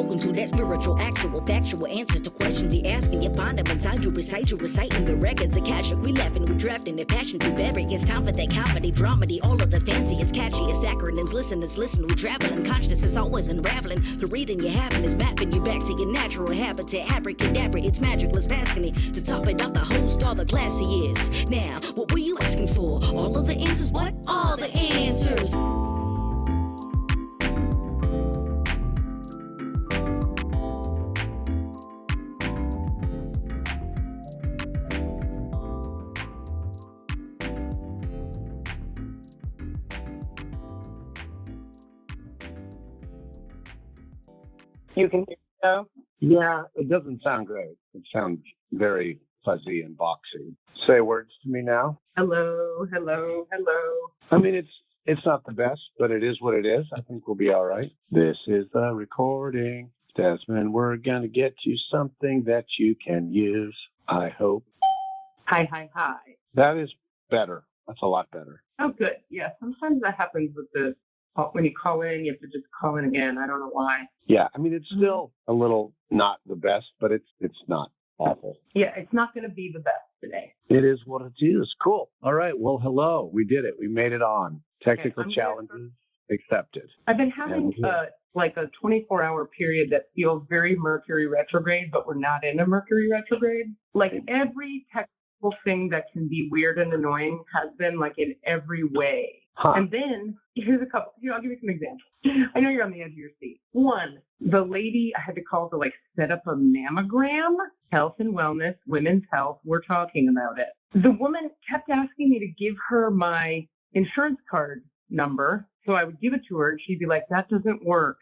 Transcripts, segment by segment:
Welcome to that spiritual, actual, factual answers to questions you're asking. You find them inside you, recite you, reciting the records of Akashic. We laughing, we drafting the passion through vary. It's time for that comedy, dramedy, all of the fanciest, catchiest acronyms. Listeners, listen, we traveling. Consciousness is always unraveling. The reading you're having is mapping you back to your natural habitat. Abracadabra, it's magicless, fascinating. To top it off, the host, all the classiest. Now, what were you asking for? All of the answers? What? All the answers. You can hear it though? Yeah, it doesn't sound great. It sounds very fuzzy and boxy. Say words to me now. Hello, hello, hello. I mean, it's not the best, but it is what it is. I think we'll be all right. This is the recording. Desmond, we're going to get you something that you can use, I hope. Hi, hi, hi. That is better. That's a lot better. Oh, good. Yeah, sometimes that happens with the, when you call in, you have to just call in again. I don't know why. Yeah, I mean, it's still a little not the best, but it's not awful. Yeah, it's not going to be the best today. It is what it is. Cool. All right. Well, hello. We did it. We made it on. Technical challenges accepted. I've been having like a 24-hour period that feels very Mercury retrograde, but we're not in a Mercury retrograde. Like every technical thing that can be weird and annoying has been like in every way. Huh. And then here's a couple. I'll give you some examples. I know you're on the edge of your seat. One, the lady I had to call to like set up a mammogram, health and wellness, women's health. We're talking about it. The woman kept asking me to give her my insurance card number. So I would give it to her and she'd be like, that doesn't work.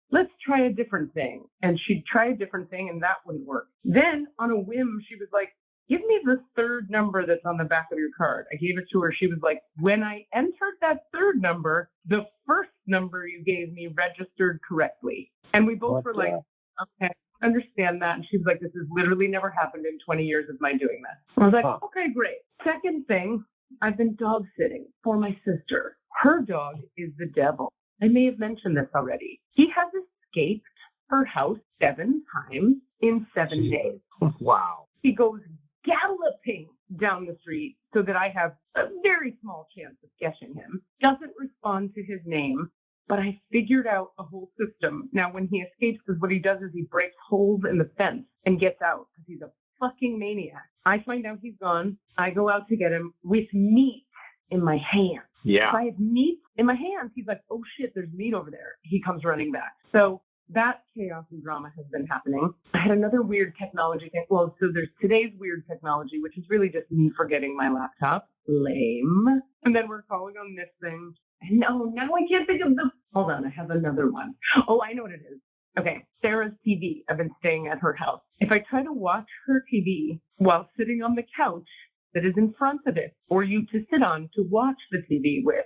Let's try a different thing. And she'd try a different thing and that wouldn't work. Then on a whim, she was like, give me the third number that's on the back of your card. I gave it to her. She was like, when I entered that third number, the first number you gave me registered correctly. And we both were like, okay, I understand that. And she was like, this has literally never happened in 20 years of my doing this. I was like, okay, great. Second thing, I've been dog sitting for my sister. Her dog is the devil. I may have mentioned this already. He has escaped her house 7 times in 7 days. Wow. He goes galloping down the street so that I have a very small chance of catching him. Doesn't respond to his name, but I figured out a whole system. Now, when he escapes, because what he does is he breaks holes in the fence and gets out because he's a fucking maniac. I find out he's gone. I go out to get him with meat in my hand. Yeah. If I have meat in my hands, he's like, oh shit, there's meat over there. He comes running back. So that chaos and drama has been happening. I had another weird technology thing. Well, so there's today's weird technology, which is really just me forgetting my laptop. Lame. And then we're calling on this thing. And now I can't think of the... Hold on, I have another one. Oh, I know what it is. Okay, Sarah's TV. I've been staying at her house. If I try to watch her TV while sitting on the couch that is in front of it, for you to sit on to watch the TV with,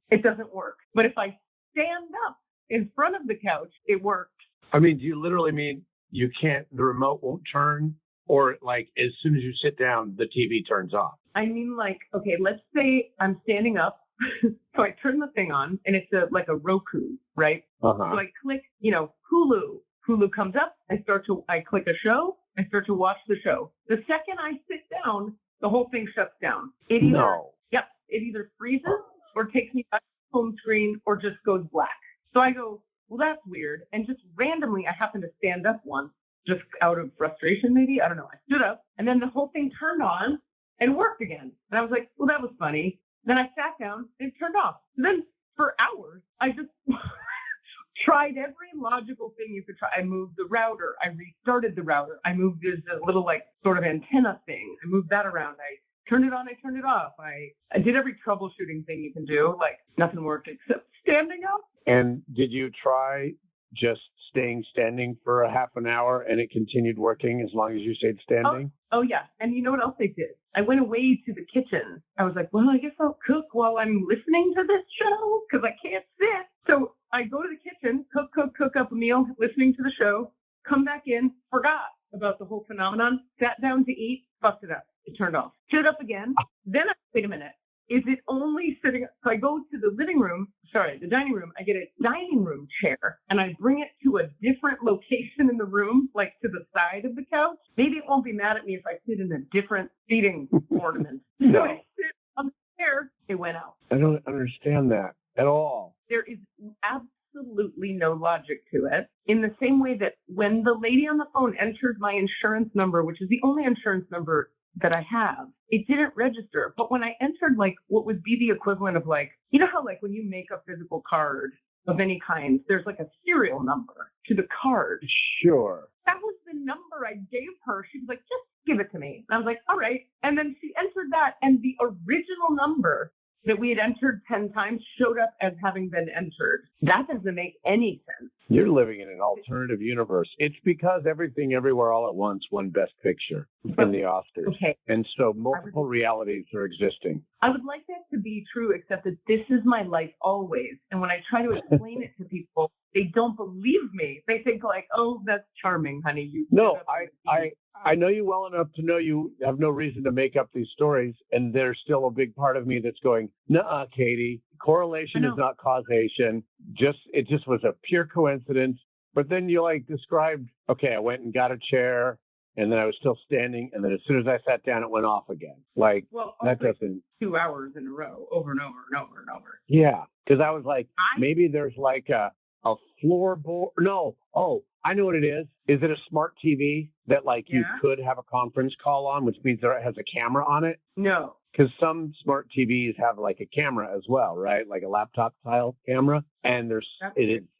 it doesn't work. But if I stand up in front of the couch, it worked. I mean, do you literally mean you can't, the remote won't turn, or like as soon as you sit down, the TV turns off? I mean, like, okay, let's say I'm standing up. So I turn the thing on and it's like a Roku, right? So I click, Hulu. Hulu comes up. I click a show. I start to watch the show. The second I sit down, the whole thing shuts down. It either freezes or takes me back to the home screen or just goes black. So I go, well, that's weird. And just randomly, I happened to stand up once, just out of frustration, maybe. I don't know. I stood up, and then the whole thing turned on and worked again. And I was like, well, that was funny. Then I sat down, and it turned off. So then for hours, I just tried every logical thing you could try. I moved the router. I restarted the router. I moved this little, like, sort of antenna thing. I moved that around. I turned it on. I turned it off. I did every troubleshooting thing you can do. Like, nothing worked except standing up. And did you try just staying standing for a half an hour and it continued working as long as you stayed standing? Oh yeah. And you know what else I did? I went away to the kitchen. I was like, well, I guess I'll cook while I'm listening to this show because I can't sit. So I go to the kitchen, cook up a meal, listening to the show, come back in, forgot about the whole phenomenon, sat down to eat, fucked it up. It turned off. Stood up again. Then wait a minute. is it only sitting, so I go to the dining room, I get a dining room chair, and I bring it to a different location in the room, like to the side of the couch. Maybe it won't be mad at me if I sit in a different seating ornament. No. So I sit on the chair, it went out. I don't understand that at all. There is absolutely no logic to it. In the same way that when the lady on the phone entered my insurance number, which is the only insurance number that I have, it didn't register. But when I entered like what would be the equivalent of like, you know how like when you make a physical card of any kind, there's like a serial number to the card. Sure. That was the number I gave her. She was like, just give it to me. And I was like, all right. And then she entered that, and the original number that we had entered 10 times showed up as having been entered. That doesn't make any sense. You're living in an alternative universe. It's because Everything Everywhere All at Once won Best Picture in the Oscars. Okay. And so multiple realities are existing. I would like that to be true, except that this is my life always. And when I try to explain it to people, they don't believe me. They think like, oh, that's charming, honey. No, I know you well enough to know you have no reason to make up these stories. And there's still a big part of me that's going, nuh-uh, Katie. Correlation is not causation. It just was a pure coincidence. But then you like described, okay, I went and got a chair, and then I was still standing, and then as soon as I sat down, it went off again. Like, that doesn't... 2 hours in a row, over and over and over and over. Yeah, because I was like, maybe there's like a floorboard. No, I know what it is. Is it a smart TV that like you could have a conference call on, which means it has a camera on it? No. Because some smart TVs have like a camera as well, right? Like a laptop style camera. And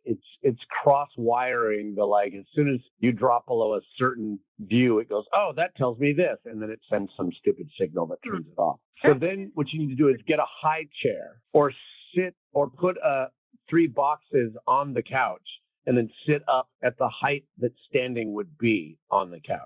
it's cross wiring the like, as soon as you drop below a certain view, it goes, oh, that tells me this. And then it sends some stupid signal that turns it off. So then what you need to do is get a high chair or sit or put 3 boxes on the couch and then sit up at the height that standing would be on the couch.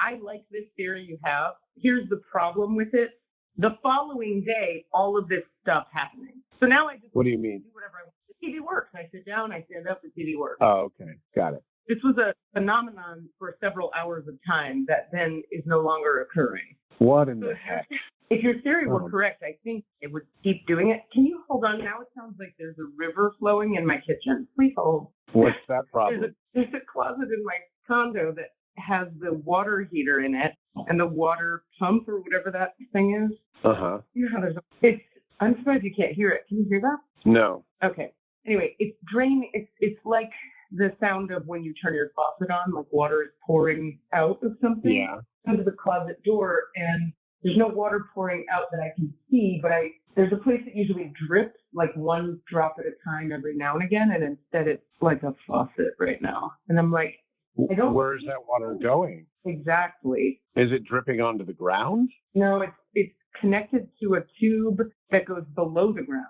I like this theory you have. Here's the problem with it. The following day, all of this stuff happening. So now I just What do you mean? Do whatever I want. The TV works. I sit down, I stand up, the TV works. Oh, okay. Got it. This was a phenomenon for several hours of time that then is no longer occurring. What in the heck? If your theory were correct, I think it would keep doing it. Can you hold on? Now it sounds like there's a river flowing in my kitchen. Please hold. What's that problem? There's a closet in my condo that has the water heater in it and the water pump or whatever that thing is. Uh-huh. You know how I'm surprised you can't hear it. Can you hear that? No. Okay. Anyway, it's draining. It's like the sound of when you turn your faucet on, like water is pouring out of something. Yeah. Under the closet door, and there's no water pouring out that I can see, but there's a place that usually drips like one drop at a time every now and again, and instead it's like a faucet right now. And I'm like, where's that water going? Exactly. Is it dripping onto the ground? No, it's connected to a tube that goes below the ground.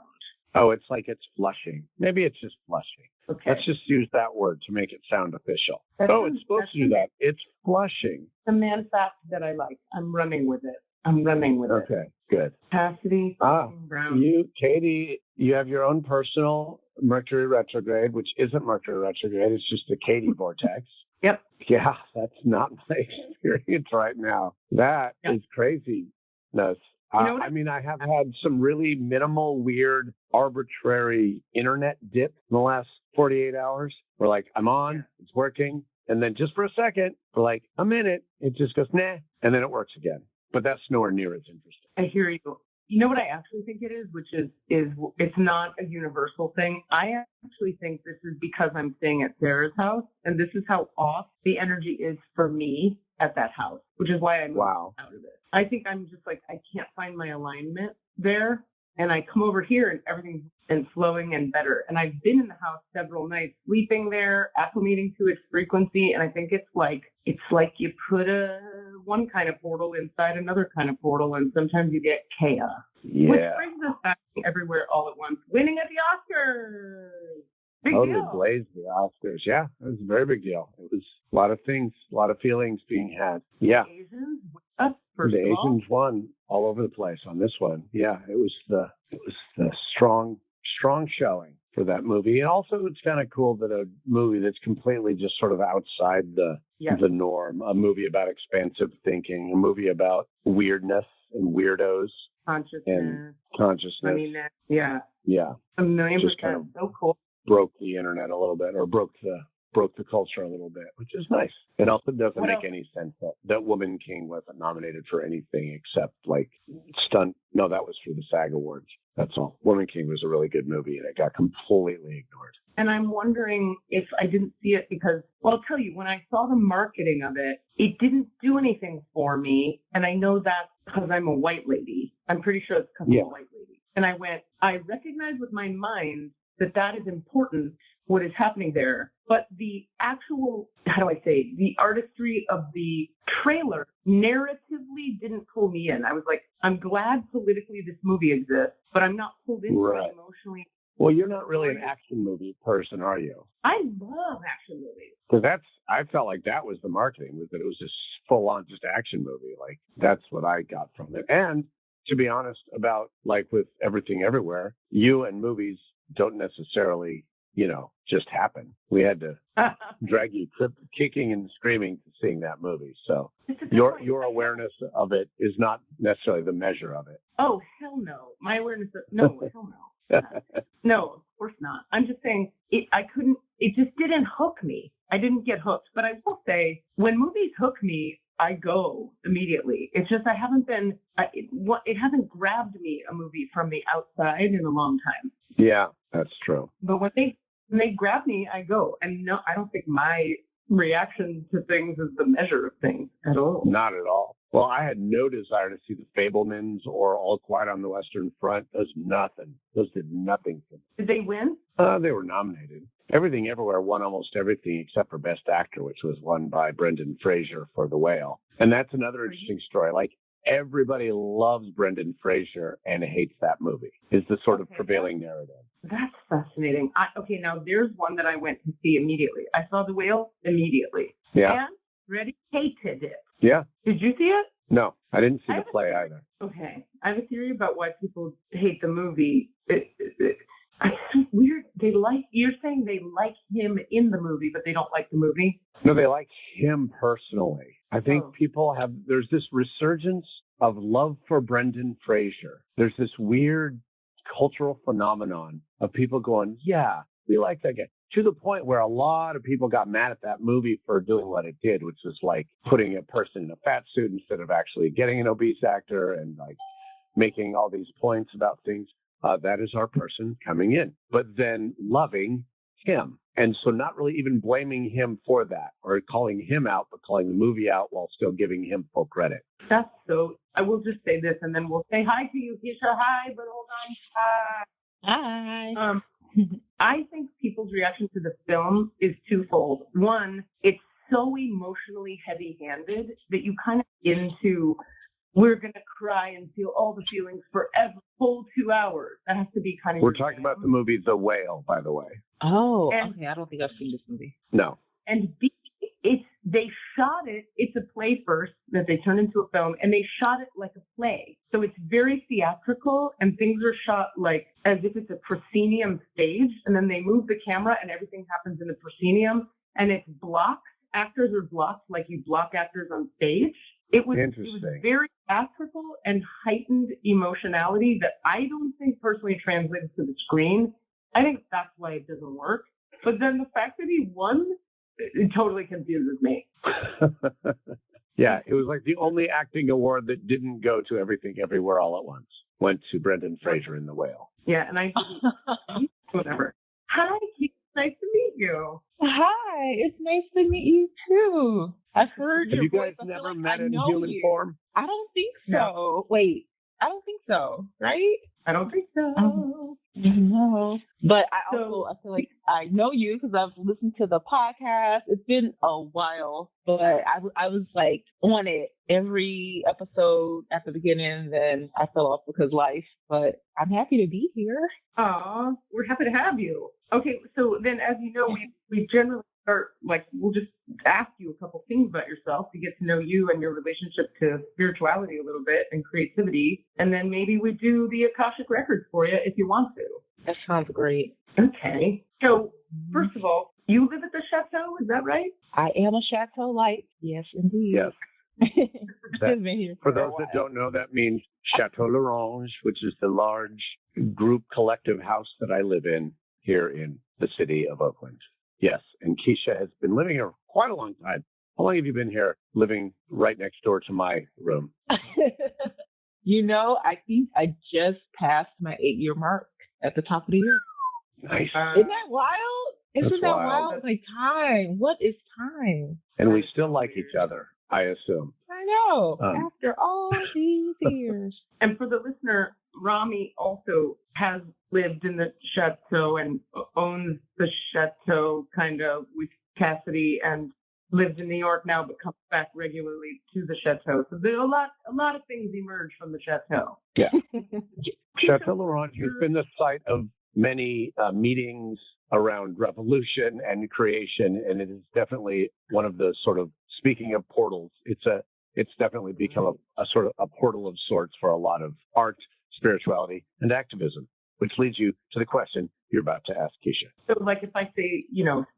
Oh, it's like it's flushing. Maybe it's just flushing. Okay. Let's just use that word to make it sound official. It's supposed to do that. It's flushing. The man fact that I like. I'm running with it. Okay, good. Cassidy Brown. Katie, you have your own personal Mercury retrograde, which isn't Mercury retrograde. It's just a Katie vortex. Yep. Yeah, that's not my experience right now. That is craziness. I mean, I have had some really minimal, weird, arbitrary internet dip in the last 48 hours where, like, I'm on, it's working, and then just for a second, for like a minute, it just goes, nah, and then it works again. But that's nowhere near as interesting. I hear you. You know what I actually think it is, which is it's not a universal thing. I actually think this is because I'm staying at Sarah's house, and this is how off the energy is for me at that house, which is why I'm out of it. I think I'm just like, I can't find my alignment there. And I come over here and everything's been flowing and better. And I've been in the house several nights, sleeping there, acclimating to its frequency. And I think it's like you put one kind of portal inside another kind of portal, and sometimes you get chaos. Yeah. Which brings us back to Everywhere All at Once, winning at the Oscars. Big deal. Blazed the Oscars. Yeah, it was a very big deal. It was a lot of things, a lot of feelings being had. Yeah. The Asians won all over the place on this one. Yeah, it was the strong showing for that movie. And also it's kind of cool that a movie that's completely just sort of outside the the norm, a movie about expansive thinking, a movie about weirdness and weirdos Consciousness. and consciousness. I mean, yeah. Yeah. 1,000,000%. Just kind of so cool. broke the internet a little bit, or broke the culture a little bit, which is nice. It also doesn't make any sense that Woman King wasn't nominated for anything except like stunt. No, that was for the SAG Awards. That's all. Woman King was a really good movie, and it got completely ignored. And I'm wondering if I didn't see it because, well, I'll tell you, when I saw the marketing of it, it didn't do anything for me. And I know that's because I'm a white lady. I'm pretty sure it's because I'm a white lady. And I recognize with my mind that is important, what is happening there. But the actual, the artistry of the trailer narratively didn't pull me in. I was like, I'm glad politically this movie exists, but I'm not pulled into it emotionally. Well, you're not really an action movie person, are you? I love action movies. Because I felt like that was the marketing, was that it was just full on just action movie. Like, that's what I got from it. And to be honest about, like with Everything Everywhere, you and movies don't necessarily, just happen. We had to drag you kicking and screaming to seeing that movie. So your awareness of it is not necessarily the measure of it. Oh, hell no. My awareness no, hell no. No, of course not. I'm just saying it just didn't hook me. I didn't get hooked. But I will say, when movies hook me, I go immediately. It's just it hasn't grabbed me, a movie from the outside, in a long time. Yeah, that's true. But when they grab me, I go. And no, I don't think my reaction to things is the measure of things at all. Not at all. Well, I had no desire to see The Fabelmans or All Quiet on the Western Front. Those did nothing for me. Did they win? They were nominated. Everything Everywhere won almost everything except for Best Actor, which was won by Brendan Fraser for The Whale. And that's another interesting story. Like, everybody loves Brendan Fraser and hates that movie, is the sort of prevailing narrative. That's fascinating. Now there's one that I went to see immediately. I saw The Whale immediately. Yeah. And hated it. Yeah. Did you see it? No, I didn't see the play either. Okay. I have a theory about why people hate the movie. It's weird. You're saying they like him in the movie, but they don't like the movie? No, they like him personally. I think there's this resurgence of love for Brendan Fraser. There's this weird cultural phenomenon of people going, yeah, we like that guy. To the point where a lot of people got mad at that movie for doing what it did, which was like putting a person in a fat suit instead of actually getting an obese actor and like making all these points about things. That is our person coming in, but then loving him. And so not really even blaming him for that or calling him out, but calling the movie out while still giving him full credit. I will just say this and then we'll say hi to you, Keisha. Hi, but hold on. Hi. I think people's reaction to the film is twofold. One, it's so emotionally heavy-handed that you kind of into, we're going to cry and feel all the feelings forever, full 2 hours. That has to be kind of. We're talking about the movie The Whale, by the way. Oh, okay. I don't think I've seen this movie. No. And B, they shot it. It's a play first that they turned into a film, and they shot it like a play. So it's very theatrical, and things are shot like as if it's a proscenium stage, and then they move the camera, and everything happens in the proscenium, and it's blocks. Actors are blocked like you block actors on stage. It was very theatrical and heightened emotionality that I don't think personally translates to the screen. I think that's why it doesn't work. But then the fact that he won, it totally confuses me. Yeah, it was like the only acting award that didn't go to Everything Everywhere All at Once. Went to Brendan Fraser in The Whale. Yeah, and I whatever. Hi, Keith. Nice to meet you. Hi, it's nice to meet you too. I've heard your voice. Have you guys never met in human form? I don't think so. No. Wait, I don't think so. Right? I don't think so. No. But I feel like I know you because I've listened to the podcast. It's been a while, but I was like on it every episode at the beginning, then I fell off because life. But I'm happy to be here. Aw, we're happy to have you. Okay, so then as you know, we generally start, like, we'll just ask you a couple things about yourself to get to know you and your relationship to spirituality a little bit and creativity. And then maybe we do the Akashic Records for you if you want to. That sounds great. Okay. So first of all, You live at the chateau, is that right? I am a chateau light. Yes, indeed. Yes. Been here for those that don't know, that means Chateau L'Orange, which is the large group collective house that I live in here in the city of Oakland. Yes, and Keisha has been living here quite a long time. How long have you been here living right next door to my room? I think I just passed my 8-year mark at the top of the year. Nice. Isn't that wild? Isn't that wild? Like time. What is time? And we still like each other, I assume. I know. After all these years. And for the listener, Rami also has lived in the chateau and owns the chateau kind of with Cassidy and lives in New York now, but comes back regularly to the chateau. So there's a lot of things emerge from the chateau. Yeah. Chateau L'Orange has been the site of many meetings around revolution and creation, and it is definitely one of the sort of, speaking of portals, it's definitely become a sort of a portal of sorts for a lot of art, spirituality, and activism, which leads you to the question you're about to ask, Keisha. So, like, if I say,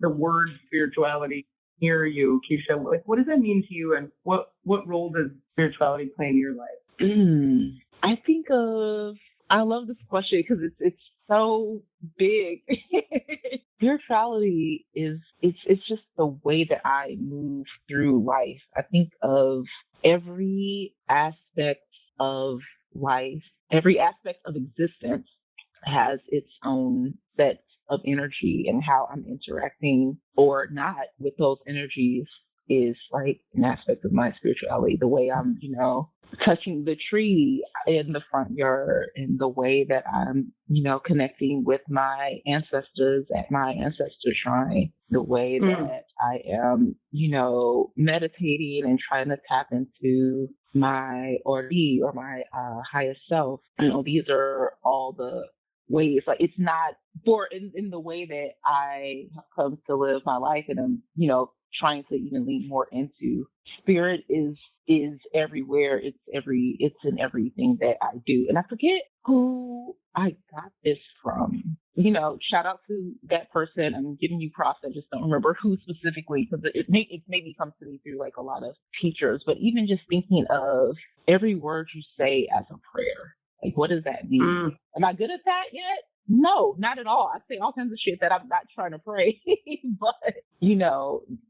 the word spirituality near you, Keisha, like, what does that mean to you, and what role does spirituality play in your life? I think I love this question because it's so big. Spirituality it's just the way that I move through life. I think of every aspect of life, every aspect of existence has its own set of energy, and how I'm interacting or not with those energies is like an aspect of my spirituality. The way I'm, touching the tree in the front yard, and the way that I'm, connecting with my ancestors at my ancestor shrine, the way that I am, meditating and trying to tap into my Ori or my highest self. These are all the ways. Like, it's not in the way that I have come to live my life, and I'm, trying to even lean more into spirit is everywhere. It's in everything that I do. And I forget who I got this from. Shout out to that person. I'm giving you props. I just don't remember who specifically, because it maybe comes to me through like a lot of teachers. But even just thinking of every word you say as a prayer. Like, what does that mean? Am I good at that yet? No, not at all. I say all kinds of shit that I'm not trying to pray, but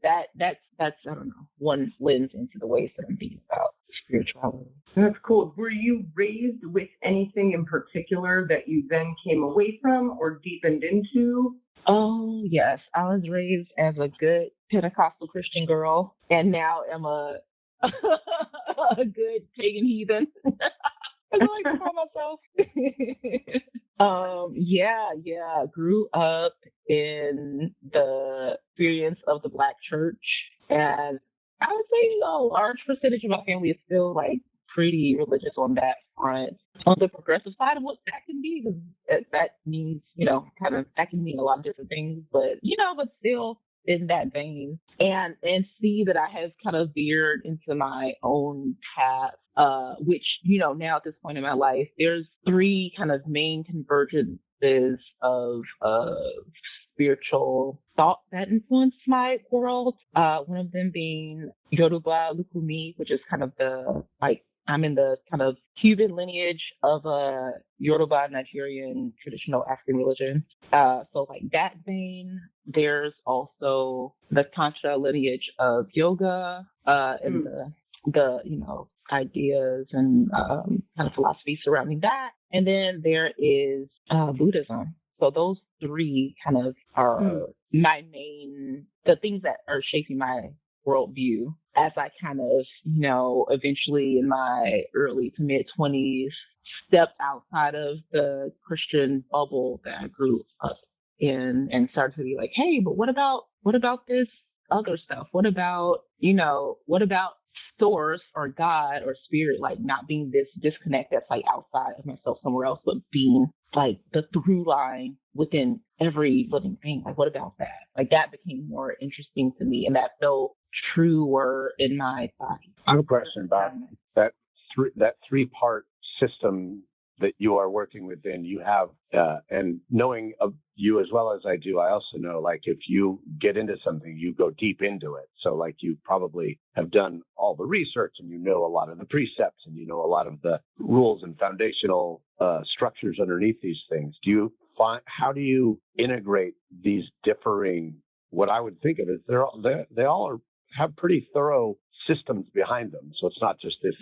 that's I don't know, one lens into the ways that I'm thinking about spirituality. That's cool. Were you raised with anything in particular that you then came away from or deepened into? Oh yes, I was raised as a good Pentecostal Christian girl, and now I'm a good pagan heathen. I like to call myself. Grew up in the experience of the Black church, and I would say a large percentage of my family is still like pretty religious on that front. On the progressive side of what that can be, because that means, that can mean a lot of different things, but still in that vein, and see that I have kind of veered into my own path, which, now at this point in my life, there's 3 kind of main convergences of spiritual thought that influenced my world. One of them being Yoruba Lukumi, which is kind of I'm in the kind of Cuban lineage of a Yoruba Nigerian traditional African religion. So like that vein, there's also the Tantra lineage of yoga, and the ideas and kind of philosophy surrounding that. And then there is Buddhism. So those 3 kind of are my main, the things that are shaping my worldview as I kind of, eventually in my early to mid 20s, stepped outside of the Christian bubble that I grew up in and started to be like, hey, but what about this other stuff? What about source or God or spirit, like not being this disconnect that's like outside of myself somewhere else, but being like the through line within every living thing? Like, what about that? Like, that became more interesting to me, and that felt truer in my body. I have a question about that 3-part system that you are working within, you have, and knowing of you as well as I do, I also know, like, if you get into something, you go deep into it. So, like, you probably have done all the research and you know a lot of the precepts and you know a lot of the rules and foundational structures underneath these things. How do you integrate these differing, what I would think of as they all have pretty thorough systems behind them. So it's not just this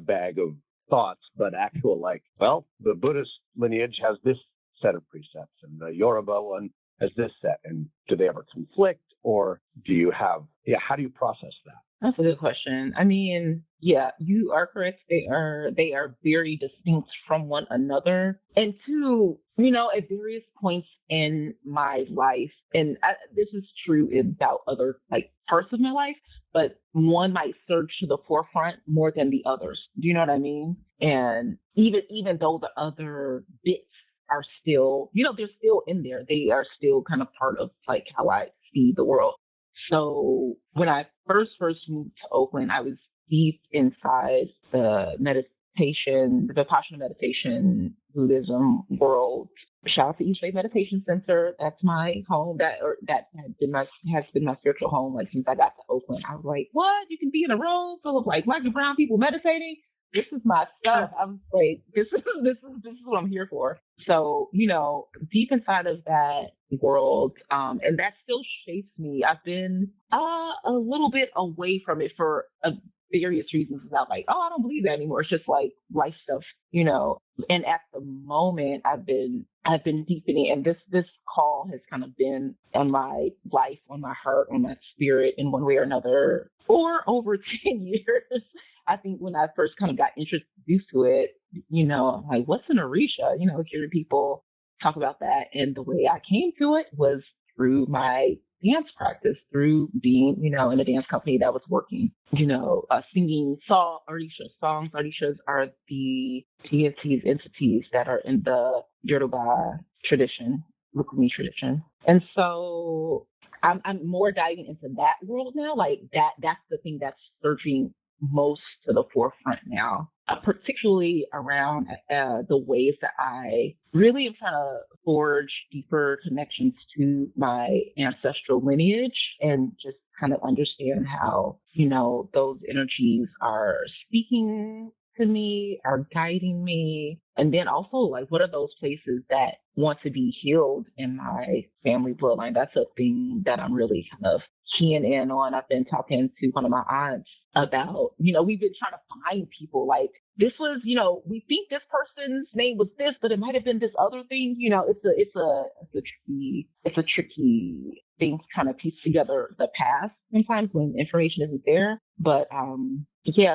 bag of thoughts, but actual, like, well, the Buddhist lineage has this set of precepts and the Yoruba one has this set. And do they ever conflict, or do you have, how do you process that? That's a good question. I mean, yeah, you are correct. They are very distinct from one another. And two, at various points in my life, and this is true about other parts of my life, but one might surge to the forefront more than the others. Do you know what I mean? And even though the other bits are still, they're still in there. They are still kind of part of how I see the world. So when I first moved to Oakland, I was deep inside the meditation, the Vipassana meditation, Buddhism world. Shout out to East Bay Meditation Center. That's my home. That has been my spiritual home since I got to Oakland. I was like, what? You can be in a room full of black and brown people meditating? This is my stuff. I'm like, this is what I'm here for. So, deep inside of that world, and that still shapes me. I've been a little bit away from it for various reasons. It's not I don't believe that anymore. It's just life stuff, And at the moment, I've been deepening, and this call has kind of been on my life, on my heart, on my spirit, in one way or another, for over 10 years. I think when I first kind of got introduced to it, I'm like, what's an Orisha? Hearing people talk about that. And the way I came to it was through my dance practice, through being, in a dance company that was working, singing Orisha songs. Orishas are the deities, entities that are in the Yoruba tradition, Lukumi tradition. And so I'm more diving into that world now. That's the thing that's surging most to the forefront now, particularly around the ways that I really am trying to forge deeper connections to my ancestral lineage and just kind of understand how, those energies are speaking to me, are guiding me. And then also, what are those places that want to be healed in my family bloodline? That's a thing that I'm really kind of keying in on. I've been talking to one of my aunts about, we've been trying to find people this was, we think this person's name was this, but it might have been this other thing. It's a tricky thing to kind of piece together the past sometimes when information isn't there. But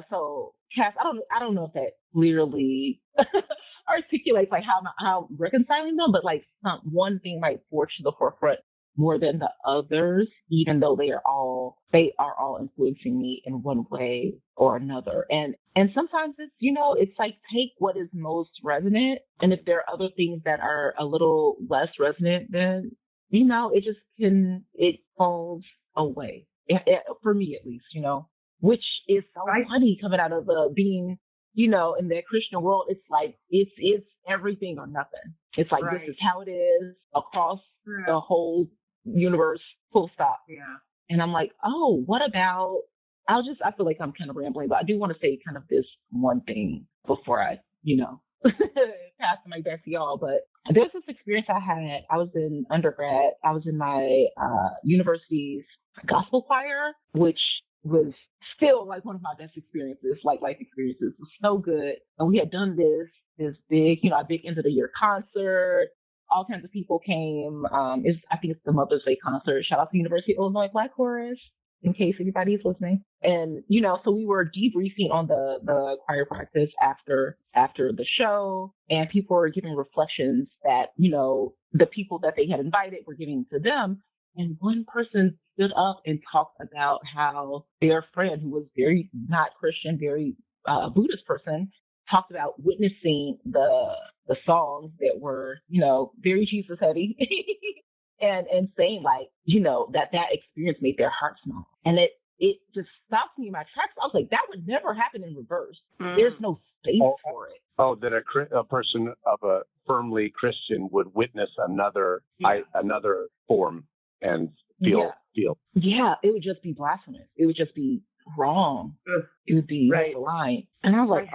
so Cass, I don't know if that clearly articulates how I'm reconciling them, but one thing might forge to the forefront more than the others, even though they are all influencing me in one way or another. And sometimes it's, it's take what is most resonant. And if there are other things that are a little less resonant, then, it falls away. For me, at least, which is so funny coming out of being, in the Christian world. It's it's everything or nothing. It's This is how it is across the whole universe, full stop. Yeah. And I'm like, oh, what about, I feel like I'm kind of rambling, but I do want to say kind of this one thing before I, pass the mic back to y'all. But there's this experience I had. I was in undergrad. I was in my university's gospel choir, which was still one of my best experiences, life experiences. It was so good. And we had done this big, a big end of the year concert. All kinds of people came. I think it's the Mother's Day concert. Shout out to University of Illinois Black Chorus, in case anybody's listening. And, so we were debriefing on the choir practice after the show, and people were giving reflections that, the people that they had invited were giving to them. And one person stood up and talked about how their friend, who was very not Christian, very Buddhist person, talked about witnessing the songs that were, very Jesus heavy and saying that experience made their heart smile. And it just stopped me in my tracks. I was like, that would never happen in reverse. There's no space for it. Oh, that a person of a firmly Christian would witness another form and feel. Yeah, it would just be blasphemous. It would just be wrong. It would be right the line. And I was like,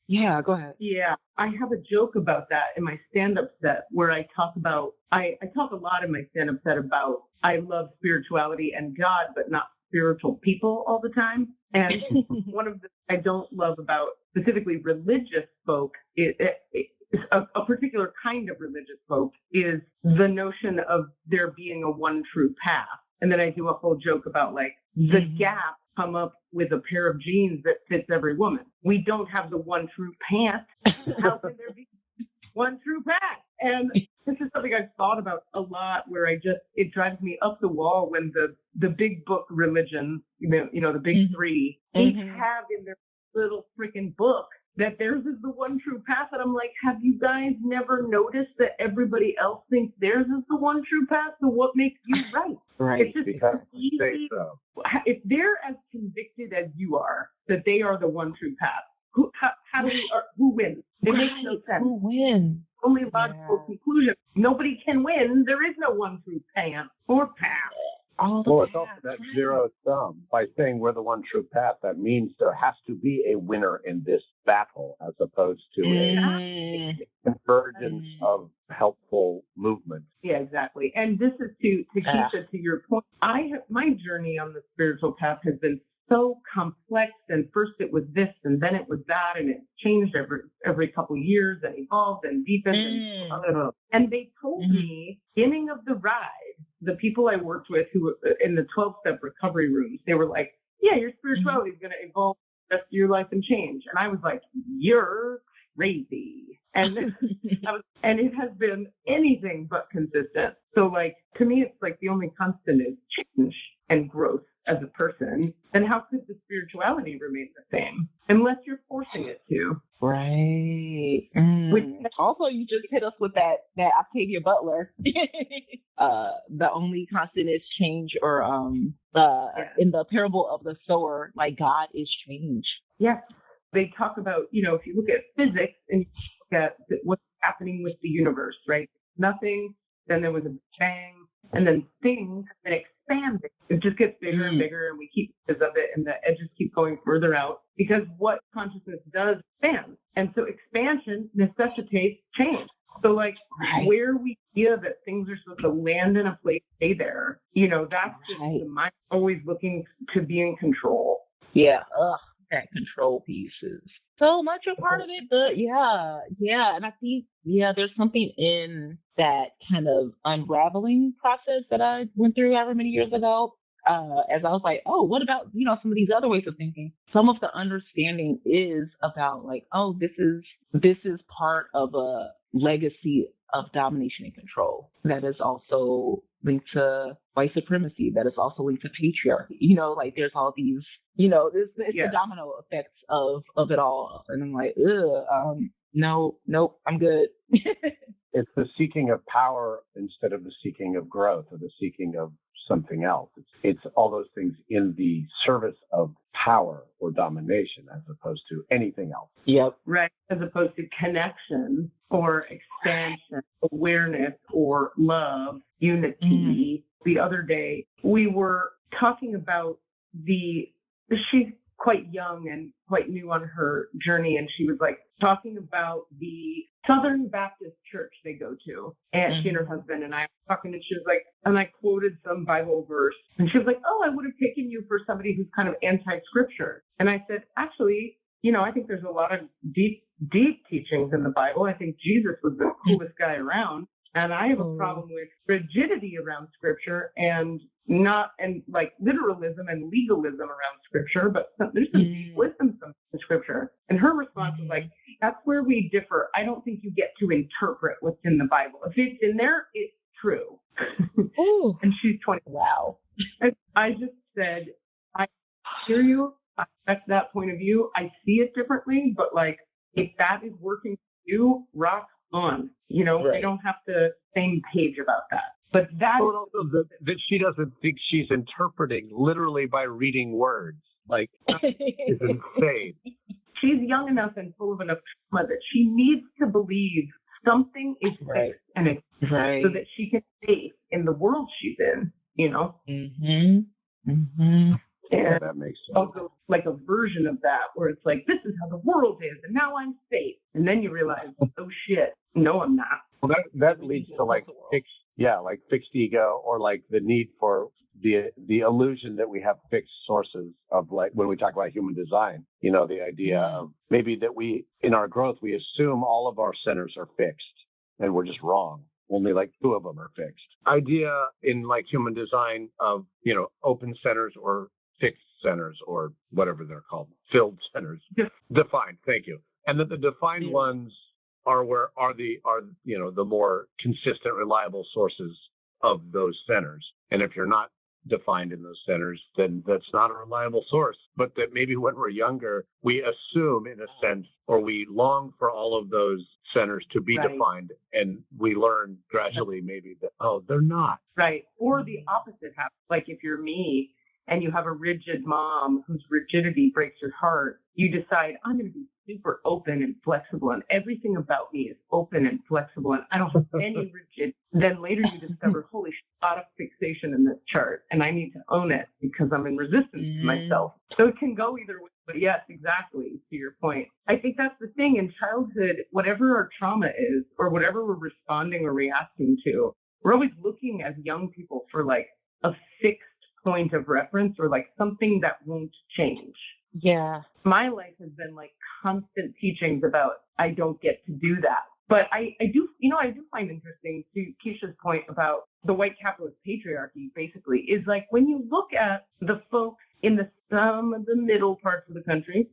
yeah, go ahead. Yeah, I have a joke about that in my stand-up set where I talk about, I talk a lot in my stand-up set about I love spirituality and God, but not spiritual people all the time. And one of the I don't love about specifically religious folk, a particular kind of religious folk, is the notion of there being a one true path. And then I do a whole joke about like the gap come up with a pair of jeans that fits every woman. We don't have the one true pant. How can there be one true path? And this is something I've thought about a lot, where it drives me up the wall when the big book religion, the big three, each have in their little freaking book that theirs is the one true path. And I'm like, have you guys never noticed that everybody else thinks theirs is the one true path? So what makes you right? Right. It's just because easy. So. If they're as convicted as you are that they are the one true path, who wins? It makes no sense. Who wins? Only logical conclusion. Nobody can win. There is no one true path or path. Well, it's also that zero sum. By saying we're the one true path, that means there has to be a winner in this battle, as opposed to a convergence of helpful movements. Yeah, exactly. And this is to Keisha, to your point. My journey on the spiritual path has been so complex, and first it was this, and then it was that, and it changed every couple of years, and evolved and deepened. And they told me, beginning of the ride, the people I worked with who were in the 12-step recovery rooms, they were like, yeah, your spirituality is going to evolve the rest of your life and change. And I was like, you're crazy. And and it has been anything but consistent. So like, to me, it's like the only constant is change and growth as a person. And how could the spirituality remain the same unless you're forcing it to? Right. Also, you just hit us with that Octavia Butler. The only constant is change, or in the parable of the sower, like God is change. Yes. They talk about, if you look at physics and you look at what's happening with the universe, right? Nothing, then there was a bang, and then things have been expanding. It just gets bigger and bigger, and we keep pieces of it, and the edges keep going further out, because what consciousness does expands. And so expansion necessitates change. So like where we feel that things are supposed to land in a place, stay there, that's just the mind always looking to be in control. Yeah. That control piece is so much a part of it, but yeah. And I think, there's something in that kind of unraveling process that I went through however many years ago, as I was like, oh, what about, some of these other ways of thinking? Some of the understanding is about like, oh, this is part of a legacy of domination and control that is also linked to white supremacy, that is also linked to patriarchy. Like there's all these, it's the domino effects of it all. And I'm like, nope, I'm good. It's the seeking of power instead of the seeking of growth, or the seeking of something else. It's all those things in the service of power or domination, as opposed to anything else. Yep. Right. As opposed to connection or expansion, awareness or love, unity. The other day, we were talking about she's quite young and quite new on her journey, and she was like talking about the Southern Baptist church they go to, and she and her husband, and I were talking, and she was like, and I quoted some Bible verse, and she was like, oh, I would have taken you for somebody who's kind of anti-scripture. And I said, actually, I think there's a lot of deep teachings in the Bible. I think Jesus was the coolest guy around. And I have a problem with rigidity around scripture and like literalism and legalism around scripture, but there's some deep wisdom in scripture. And her response was like, that's where we differ. I don't think you get to interpret what's in the Bible. If it's in there, it's true. And she's 20. Wow. And I just said, I hear you. I respect that point of view. I see it differently, but like, if that is working for you, rock on. We don't have to same page about that. But that that she doesn't think she's interpreting literally by reading words. Like, is insane. She's young enough and full of enough trauma that she needs to believe something is fixed and it's so that she can stay in the world she's in, you know? Mm-hmm. Mm-hmm. And that makes sense. Also, like a version of that where it's like, this is how the world is, and now I'm safe. And then you realize, oh shit, no, I'm not. Well, that leads to like fixed ego, or like the need for the illusion that we have fixed sources of, like when we talk about human design, you know, the idea of maybe that we, in our growth, we assume all of our centers are fixed and we're just wrong. Only like 2 of them are fixed. Idea in like human design of, you know, open centers or fixed centers, or whatever they're called, filled centers, defined. Thank you. And that the defined ones are you know, the more consistent, reliable sources of those centers. And if you're not defined in those centers, then that's not a reliable source. But that maybe when we're younger, we assume, in a sense, or we long for all of those centers to be defined, and we learn gradually maybe that, oh, they're not. Right. Or the opposite happens. Like if you're me and you have a rigid mom whose rigidity breaks your heart, you decide, I'm going to be super open and flexible, and everything about me is open and flexible, and I don't have any rigid. Then later you discover, holy shit, a lot of fixation in this chart, and I need to own it because I'm in resistance to myself. So it can go either way. But yes, exactly, to your point. I think that's the thing in childhood, whatever our trauma is, or whatever we're responding or reacting to, we're always looking as young people for like a fixed point of reference, or like something that won't change. Yeah. My life has been like constant teachings about I don't get to do that. But I do find interesting, to Keisha's point about the white capitalist patriarchy, basically, is like when you look at the folks in some of the middle parts of the country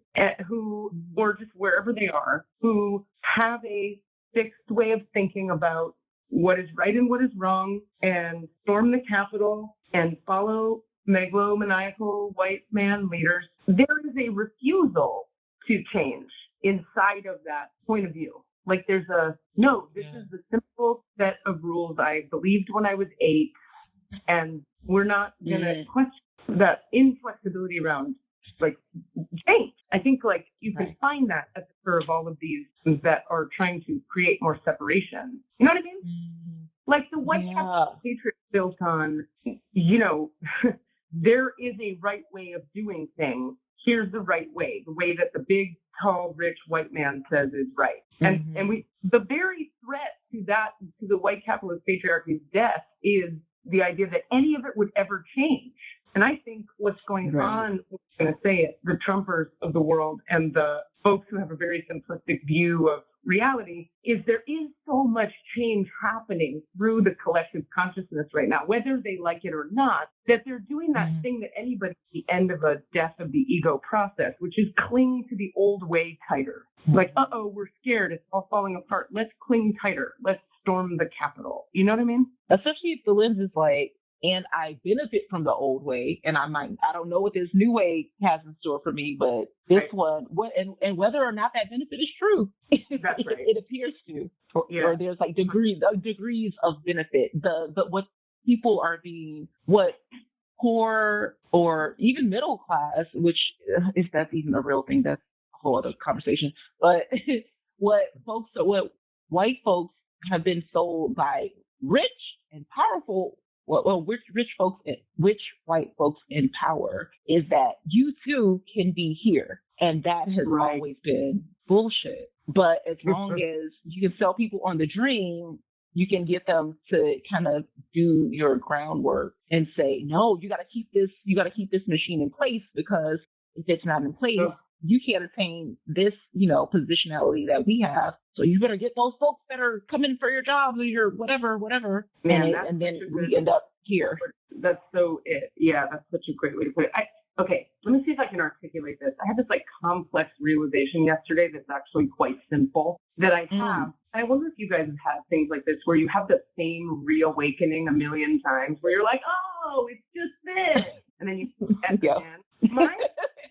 who, or just wherever they are, who have a fixed way of thinking about what is right and what is wrong, and storm the Capitol and follow megalomaniacal white man leaders, there is a refusal to change inside of that point of view. Like there's this is the simple set of rules I believed when I was 8, and we're not going to question that inflexibility around like change. I think like you can find that at the core of all of these that are trying to create more separation. You know what I mean? Like the white capitalist patriot built on, you know, there is a right way of doing things. Here's the right way, the way that the big, tall, rich white man says is right. And the very threat to that, to the white capitalist patriarchy's death, is the idea that any of it would ever change. And I think what's going on, I'm going to say it, the Trumpers of the world and the folks who have a very simplistic view of reality, is there is so much change happening through the collective consciousness right now, whether they like it or not, that they're doing that thing that anybody at the end of a death of the ego process, which is cling to the old way tighter. Like, we're scared. It's all falling apart. Let's cling tighter. Let's storm the Capitol. You know what I mean? Especially if the lens is like, and I benefit from the old way, and I don't know what this new way has in store for me, but this one, and whether or not that benefit is true, That's right. it appears to, or there's like degrees of benefit. The what people are being, what poor or even middle class, which if that's even a real thing, that's a whole other conversation. But what white folks have been sold by rich and powerful. Rich white folks in power is that you too can be here. And that has always been bullshit. But as long as you can sell people on the dream, you can get them to kind of do your groundwork and say, no, you got to keep this machine in place, because if it's not in place, you can't attain this, positionality that we have. So you better get those folks that are coming for your jobs or your whatever. Man, and then we end up here. That's so it. Yeah, that's such a great way to put it. Okay, let me see if I can articulate this. I had this like complex realization yesterday that's actually quite simple that I have. I wonder if you guys have had things like this where you have the same reawakening a million times where you're like, oh, it's just this. And then you again. Mine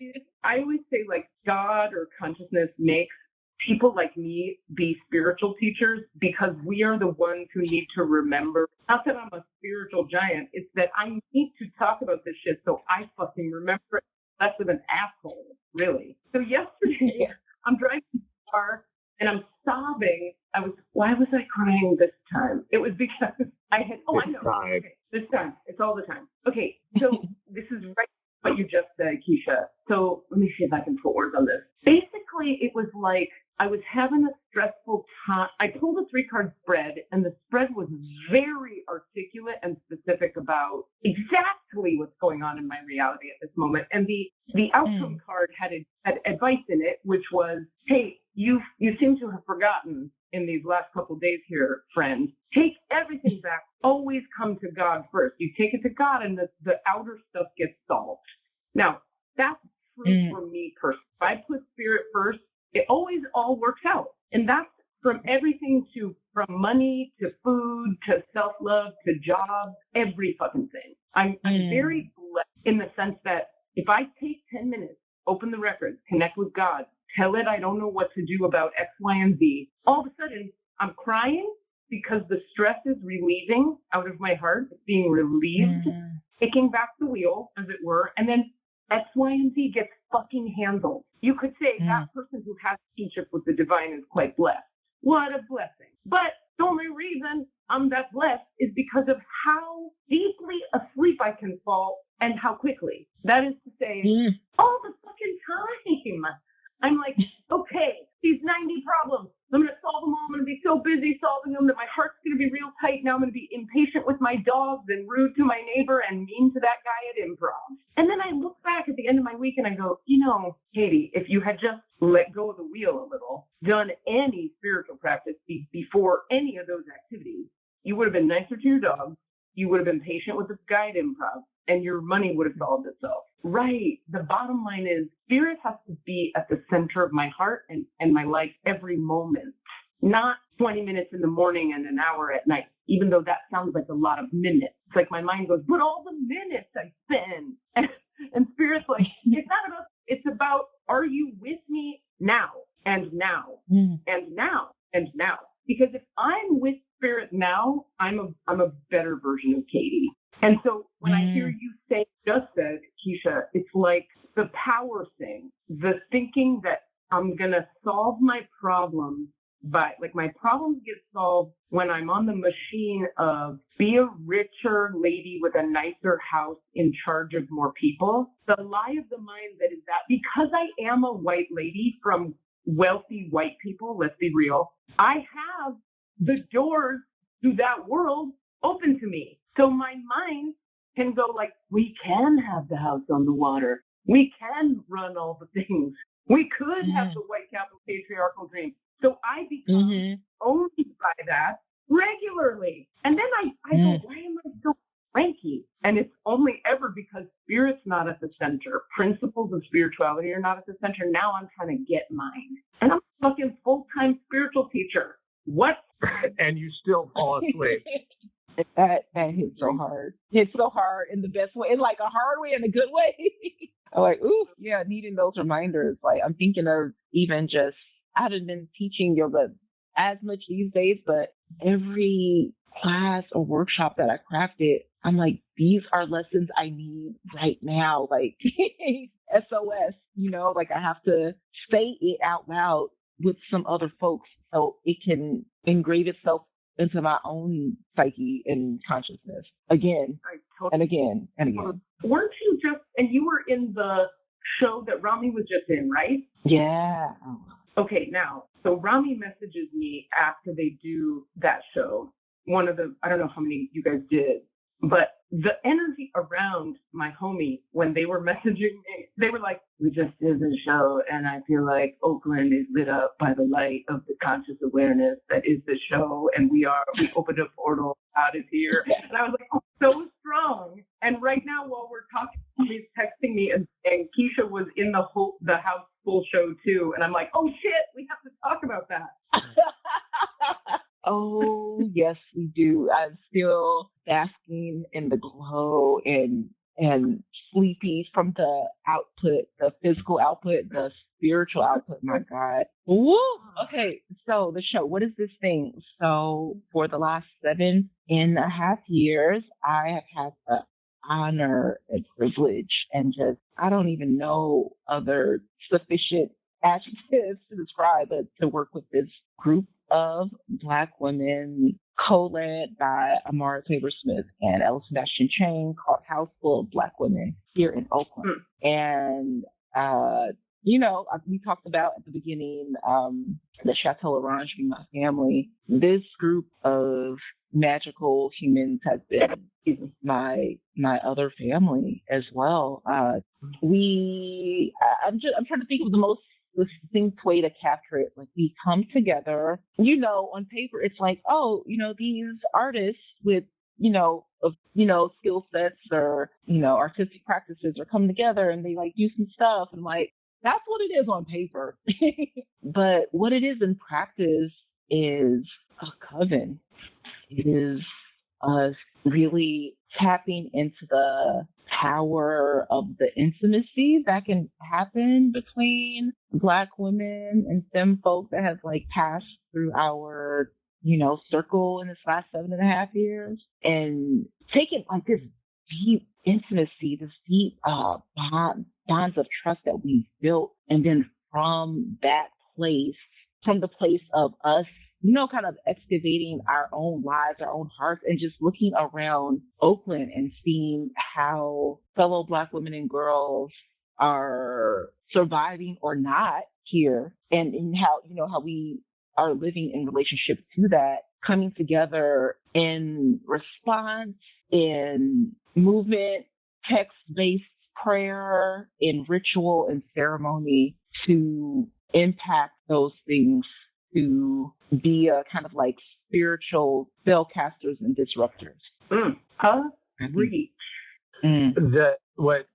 is, I always say like God or consciousness makes people like me be spiritual teachers, because we are the ones who need to remember. Not that I'm a spiritual giant, it's that I need to talk about this shit so I fucking remember it. Less of an asshole, really. So yesterday, I'm driving the car and I'm sobbing. Why was I crying this time? It was because I had, I know. Okay, this time. It's all the time. Okay, so this is right what you just said, Keisha. So let me see if I can put words on this. Basically, it was like I was having a stressful time. I pulled a 3-card spread, and the spread was very articulate and specific about exactly what's going on in my reality at this moment. And the outcome card had advice in it, which was, hey, you seem to have forgotten in these last couple of days here, friend. Take everything back. Always come to God first. You take it to God, and the outer stuff gets solved. Now, that's true for me personally. If I put spirit first, it always all works out. And that's from everything from money to food to self-love to jobs, every fucking thing. I'm very blessed in the sense that if I take 10 minutes, open the records, connect with God, tell it I don't know what to do about X, Y, and Z, all of a sudden I'm crying because the stress is relieving out of my heart. It's being relieved, taking back the wheel, as it were, and then X, Y, and Z gets fucking handled. You could say that person who has kinship with the divine is quite blessed. What a blessing. But the only reason I'm that blessed is because of how deeply asleep I can fall and how quickly. That is to say, all the fucking time. I'm like, okay, these 90 problems, I'm going to solve them all. I'm going to be so busy solving them that my heart's going to be real tight. Now I'm going to be impatient with my dogs and rude to my neighbor and mean to that guy at improv. And then I look back at the end of my week and I go, Katie, if you had just let go of the wheel a little, done any spiritual practice before any of those activities, you would have been nicer to your dogs. You would have been patient with the guy at improv, and your money would have solved itself. Right. The bottom line is spirit has to be at the center of my heart and my life every moment, not 20 minutes in the morning and an hour at night, even though that sounds like a lot of minutes. It's like my mind goes, but all the minutes I spend. And spirit's like, it's not about, it's about, are you with me now and now and now and now? Because if I'm with spirit now, I'm a better version of Katie. And so when I hear you say, just said, Keisha, it's like the power thing, the thinking that I'm going to solve my problems my problems get solved when I'm on the machine of be a richer lady with a nicer house in charge of more people. The lie of the mind that is that because I am a white lady from wealthy white people, let's be real, I have the doors to that world open to me. So my mind can go like, we can have the house on the water. We can run all the things. We could have the white capital patriarchal dream. So I become owned by that regularly. And then I go, why am I so cranky? And it's only ever because spirit's not at the center. Principles of spirituality are not at the center. Now I'm trying to get mine. And I'm a fucking full-time spiritual teacher. What? And you still fall asleep. That hits so hard. It's so hard in the best way, in like a hard way and a good way. I'm like, ooh, yeah, needing those reminders. Like I'm thinking of even just, I haven't been teaching yoga as much these days, but every class or workshop that I crafted, I'm like, these are lessons I need right now. Like SOS, like I have to say it out loud with some other folks so it can engrave itself into my own psyche and consciousness again and again and again. Weren't you and you were in the show that Rami was just in, right? Yeah. Okay, now, so Rami messages me after they do that show. I don't know how many you guys did, but the energy around my homie when they were messaging me, they were like, we just did this show and I feel like Oakland is lit up by the light of the conscious awareness that is the show, and we opened a portal, God is here. And I was like, oh, so strong. And right now while we're talking, he's texting me and Keisha was in the house full show too. And I'm like, oh shit, we have to talk about that. Oh, yes, we do. I'm still basking in the glow and sleepy from the output, the physical output, the spiritual output. My God. Woo! Okay, so the show, what is this thing? So for the last 7.5 years, I have had the honor and privilege and just, I don't even know other sufficient adjectives to describe it, to work with this group of Black women co-led by Amara Taylor Smith and Ella Sebastian Chang, called House Full of Black Women here in Oakland. And, we talked about at the beginning, the Chateau Orange being my family. This group of magical humans has been my other family as well. I'm trying to think of the most succinct way to capture it. Like, we come together, on paper, it's like, these artists with, skill sets or, artistic practices are coming together and they like do some stuff, and like, that's what it is on paper. But what it is in practice is a coven. It is us really tapping into the power of the intimacy that can happen between Black women and femme folk that has like passed through our, circle in this last 7.5 years, and taking like this deep intimacy, this deep bonds of trust that we've built, and then from that place, from the place of us, kind of excavating our own lives, our own hearts, and just looking around Oakland and seeing how fellow Black women and girls are surviving or not here, and how, how we are living in relationship to that, coming together in response, in movement, text-based prayer, in ritual and ceremony, to impact those things, to be a kind of like spiritual spellcasters and disruptors. Reach. What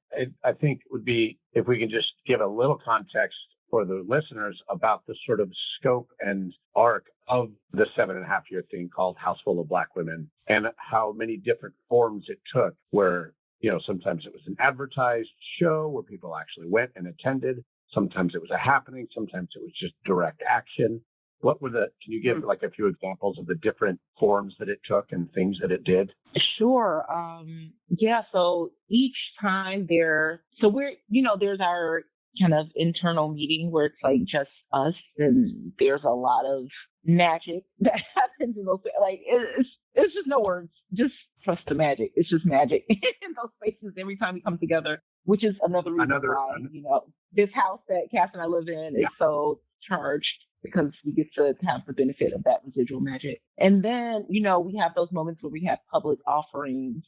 I think would be, if we can just give a little context for the listeners about the sort of scope and arc of the 7.5-year thing called House Full of Black Women, and how many different forms it took, where, sometimes it was an advertised show where people actually went and attended. Sometimes it was a happening. Sometimes it was just direct action. Can you give like a few examples of the different forms that it took and things that it did? Sure. So each time there's our kind of internal meeting where it's like just us, and there's a lot of magic that happens in those, like, it's just no words, just trust the magic. It's just magic in those spaces every time we come together, which is another reason why, this house that Cass and I live in is so charged, because we get to have the benefit of that residual magic. And then, we have those moments where we have public offerings,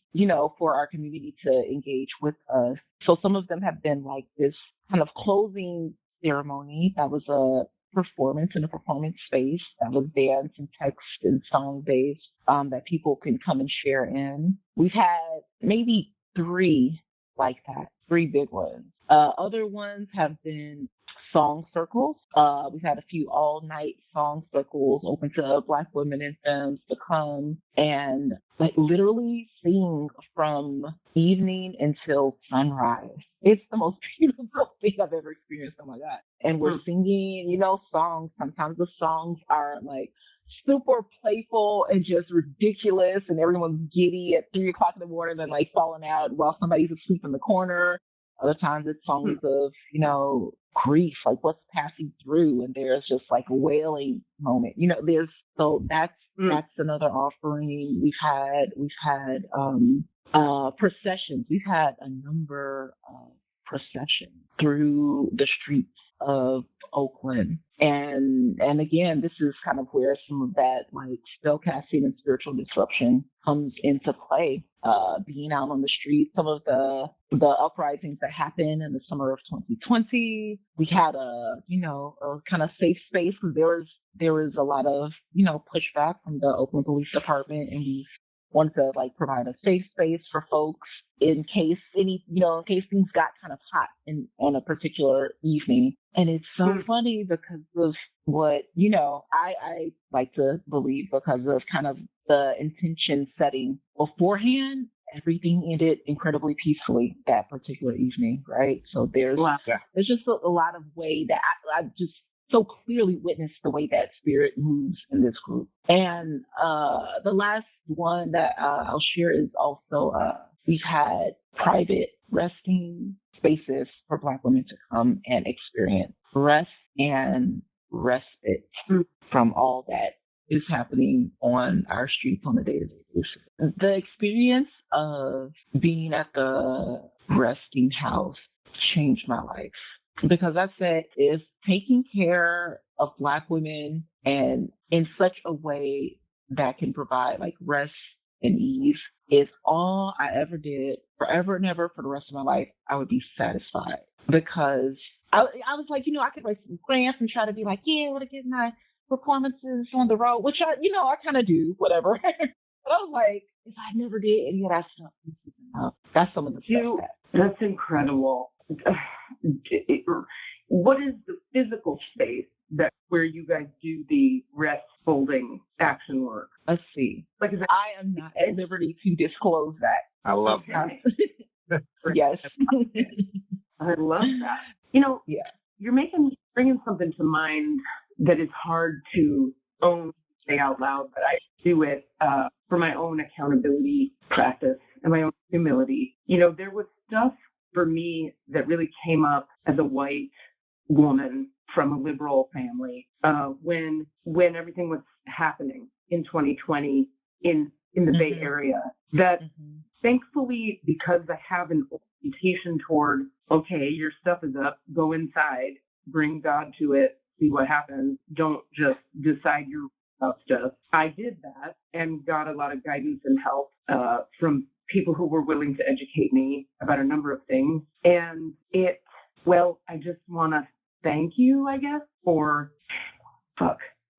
for our community to engage with us. So some of them have been like this kind of closing ceremony that was a performance in a performance space that was dance and text and song based, that people can come and share in. We've had maybe 3 like that, 3 big ones. Other ones have been song circles. We've had a few all-night song circles open to Black women and femmes to come and like literally sing from evening until sunrise. It's the most beautiful thing I've ever experienced. Oh my God. And we're singing, songs. Sometimes the songs are like super playful and just ridiculous, and everyone's giddy at 3 o'clock in the morning and like falling out while somebody's asleep in the corner. Other times it's songs of, grief, like what's passing through, and there's just like a wailing moment. That's another offering. We've had processions. We've had a number of processions through the streets of Oakland. And again, this is kind of where some of that like spellcasting and spiritual disruption comes into play. Being out on the street, some of the uprisings that happened in the summer of 2020, we had a kind of safe space, because there was a lot of pushback from the Oakland Police Department, and we wanted to like provide a safe space for folks in case in case things got kind of hot on a particular evening. And it's so funny because of what, I like to believe, because of kind of the intention setting beforehand, everything ended incredibly peacefully that particular evening, right? So there's just a lot of way that I just so clearly witnessed the way that spirit moves in this group. And the last one that I'll share is also we've had private resting spaces for Black women to come and experience rest and respite from all that is happening on our streets on a day-to-day basis. The experience of being at the resting house changed my life because I said if taking care of Black women and in such a way that can provide like rest and ease is all I ever did forever and ever for the rest of my life, I would be satisfied because I was like, I could write some grants and try to be like, yeah, I want to get my performances on the road, which I kind of do, whatever. But I was like, if I never did any of that stuff, that's some of the stuff. That's incredible. What is the physical space where you guys do the rest holding action work? Let's see. Like, I am not at liberty to disclose that. I love that. Yes. I love that. Yeah. You're bringing something to mind that is hard to say out loud, but I do it for my own accountability practice and my own humility. There was stuff for me that really came up as a white woman from a liberal family when everything was happening in 2020 in the Bay Area. That thankfully, because I have an orientation toward, okay, your stuff is up, go inside, bring God to it, see what happens. Don't just decide your stuff. I did that and got a lot of guidance and help from people who were willing to educate me about a number of things. And I just want to thank you, I guess, for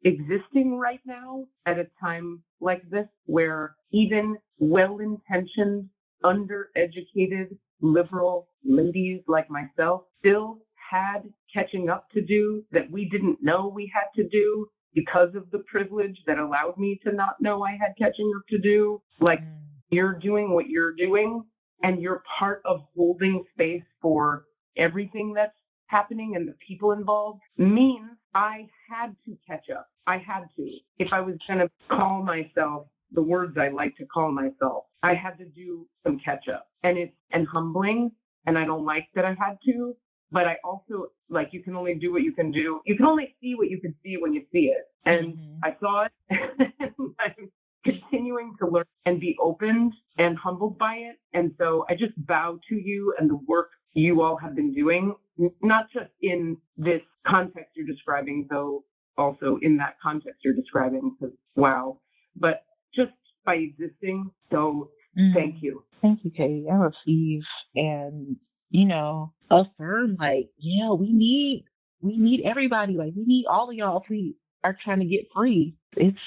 existing right now at a time like this where even well-intentioned, undereducated, liberal ladies like myself still had catching up to do that we didn't know we had to do because of the privilege that allowed me to not know I had catching up to do. Like, you're doing what you're doing, and you're part of holding space for everything that's happening and the people involved means I had to catch up. I had to. If I was going to call myself the words I like to call myself, I had to do some catch up. And it's humbling, and I don't like that I had to, but I also, like, you can only do what you can do. You can only see what you can see when you see it. And I saw it, and I'm continuing to learn and be opened and humbled by it. And so I just bow to you and the work you all have been doing, not just in this context you're describing, though also in that context you're describing, because wow, but just by existing. So thank you. Thank you, Katie. I receive and, affirm, like, yeah, we need everybody. Like, we need all of y'all if we are trying to get free. It's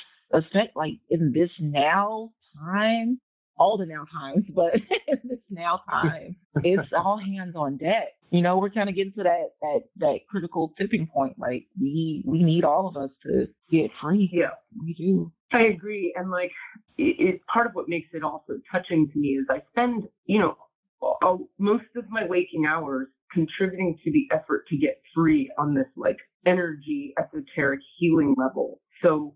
like in this now time, all the now times, but in this now time, it's all hands on deck. We're kind of getting to that critical tipping point. Like, we need all of us to get free. Yeah, we do. I agree. And like, it's part of what makes it also touching to me is I spend, most of my waking hours contributing to the effort to get free on this like energy, esoteric healing level. So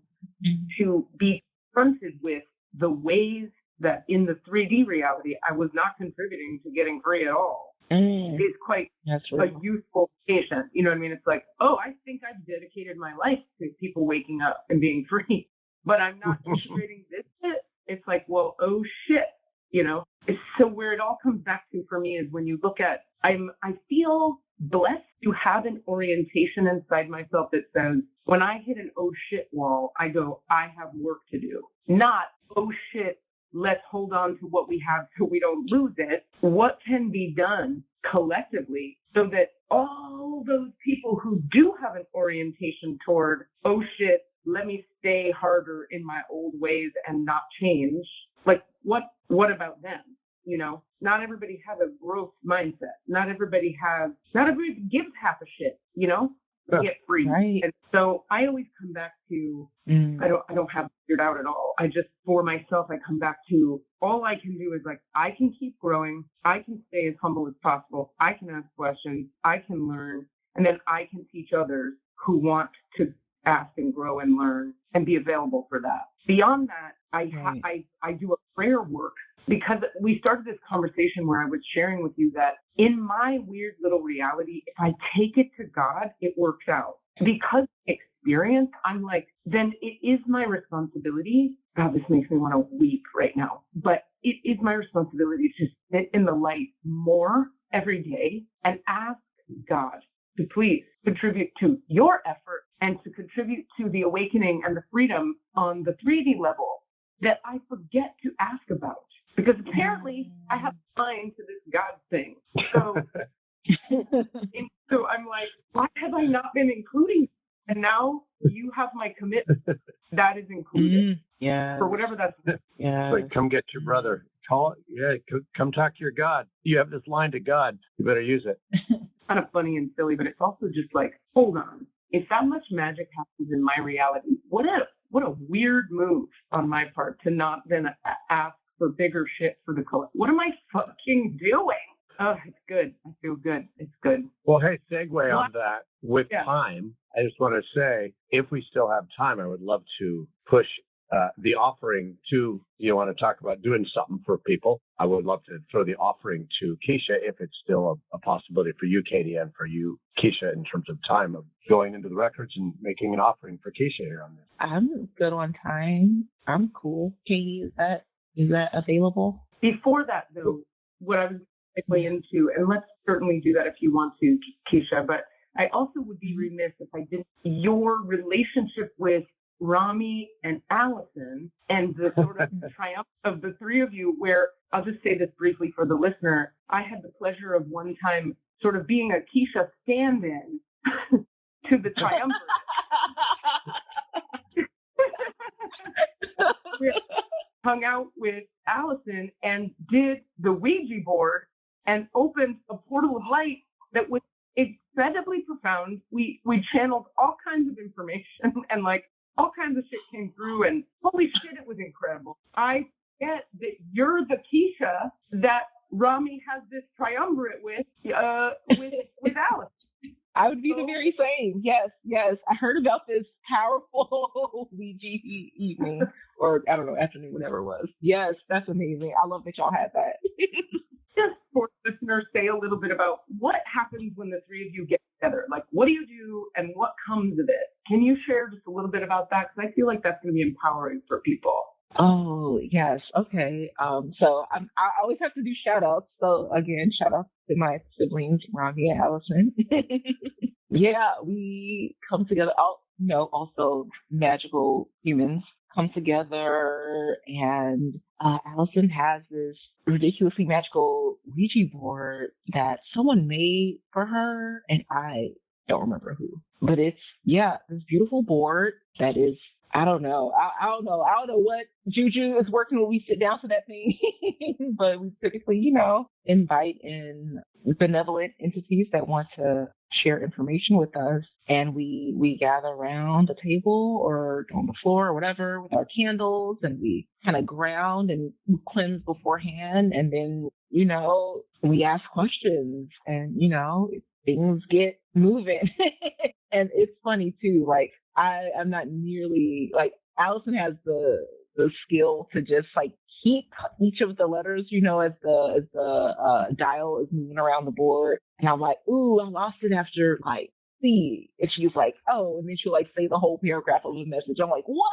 to be confronted with the ways that in the 3D reality, I was not contributing to getting free at all. Is quite a useful patient. You know what I mean? It's like, oh, I think I've dedicated my life to people waking up and being free, but I'm not integrating this bit. It's like, well, oh shit, So where it all comes back to for me is when you look at, I feel blessed to have an orientation inside myself that says, when I hit an oh shit wall, I go, I have work to do. Not, oh shit, let's hold on to what we have so we don't lose it. What can be done collectively so that all those people who do have an orientation toward, oh shit, let me stay harder in my old ways and not change, like what about them? Not everybody has a growth mindset. Not everybody gives half a shit, to get free. Right. And so I always come back to, I don't have it figured out at all. For myself, I come back to all I can do is like, I can keep growing. I can stay as humble as possible. I can ask questions. I can learn. And then I can teach others who want to ask and grow and learn and be available for that. Beyond that, I do a prayer work because we started this conversation where I was sharing with you that in my weird little reality, if I take it to God, it works out. Because experience, I'm like, then it is my responsibility. God, this makes me want to weep right now. But it is my responsibility to sit in the light more every day and ask God to please contribute to your effort and to contribute to the awakening and the freedom on the 3D level that I forget to ask about. Because apparently I have a mind to this God thing. So, so I'm like, why have I not been including? And now you have my commitment. That is included. Yeah. For whatever that's. Yeah. Like, come get your brother. Come talk to your God. You have this line to God. You better use it. Kind of funny and silly, but it's also just like, hold on. If that much magic happens in my reality, what a weird move on my part to not then ask for bigger shit for the color. What am I fucking doing? Oh, it's good. I feel good. It's good. Well, hey, segue on that with time. I just want to say, if we still have time, I would love to push the offering to, you want to talk about doing something for people. I would love to throw the offering to Keisha if it's still a possibility for you, Katie, and for you, Keisha, in terms of time of going into the records and making an offering for Keisha here on this. I'm good on time. I'm cool. Katie, is that available? Before that, though, what I was going into, and let's certainly do that if you want to, Keisha, but I also would be remiss if I didn't. Your relationship with Rami and Allison and the sort of triumph of the three of you, where I'll just say this briefly for the listener. I had the pleasure of one time sort of being a Keisha stand-in to the Triumvirate. We hung out with Allison and did the Ouija board and opened a portal of light that was incredibly profound. We channeled all kinds of information and like all kinds of shit came through, and holy shit, it was incredible. I get that you're the Keisha that Rami has this triumvirate with Alice. I would be the very same. Yes. I heard about this powerful Ouija evening, or I don't know, afternoon, whatever it was. Yes, that's amazing. I love that y'all had that. Just for listeners, say a little bit about what happens when the three of you get together. Like, what do you do and what comes of it? Can you share just a little bit about that? Because I feel like that's going to be empowering for people. Oh, yes. Okay. So I always have to do shout outs. So again, shout out to my siblings, Rami and Allison. Yeah, we come together. Also magical humans come together, and Allison has this ridiculously magical Ouija board that someone made for her, and I don't remember who. But it's this beautiful board that is, I don't know what juju is working when we sit down to that thing. But we typically, invite in benevolent entities that want to share information with us, and we gather around the table or on the floor or whatever with our candles, and we kind of ground and cleanse beforehand, and then we ask questions, and things get moving. And it's funny too, like I'm not nearly like Allison has the skill to just like keep each of the letters, as the dial is moving around the board. And I'm like, ooh, I lost it after like C. And she's like, oh, and then she'll like say the whole paragraph of the message. I'm like, what?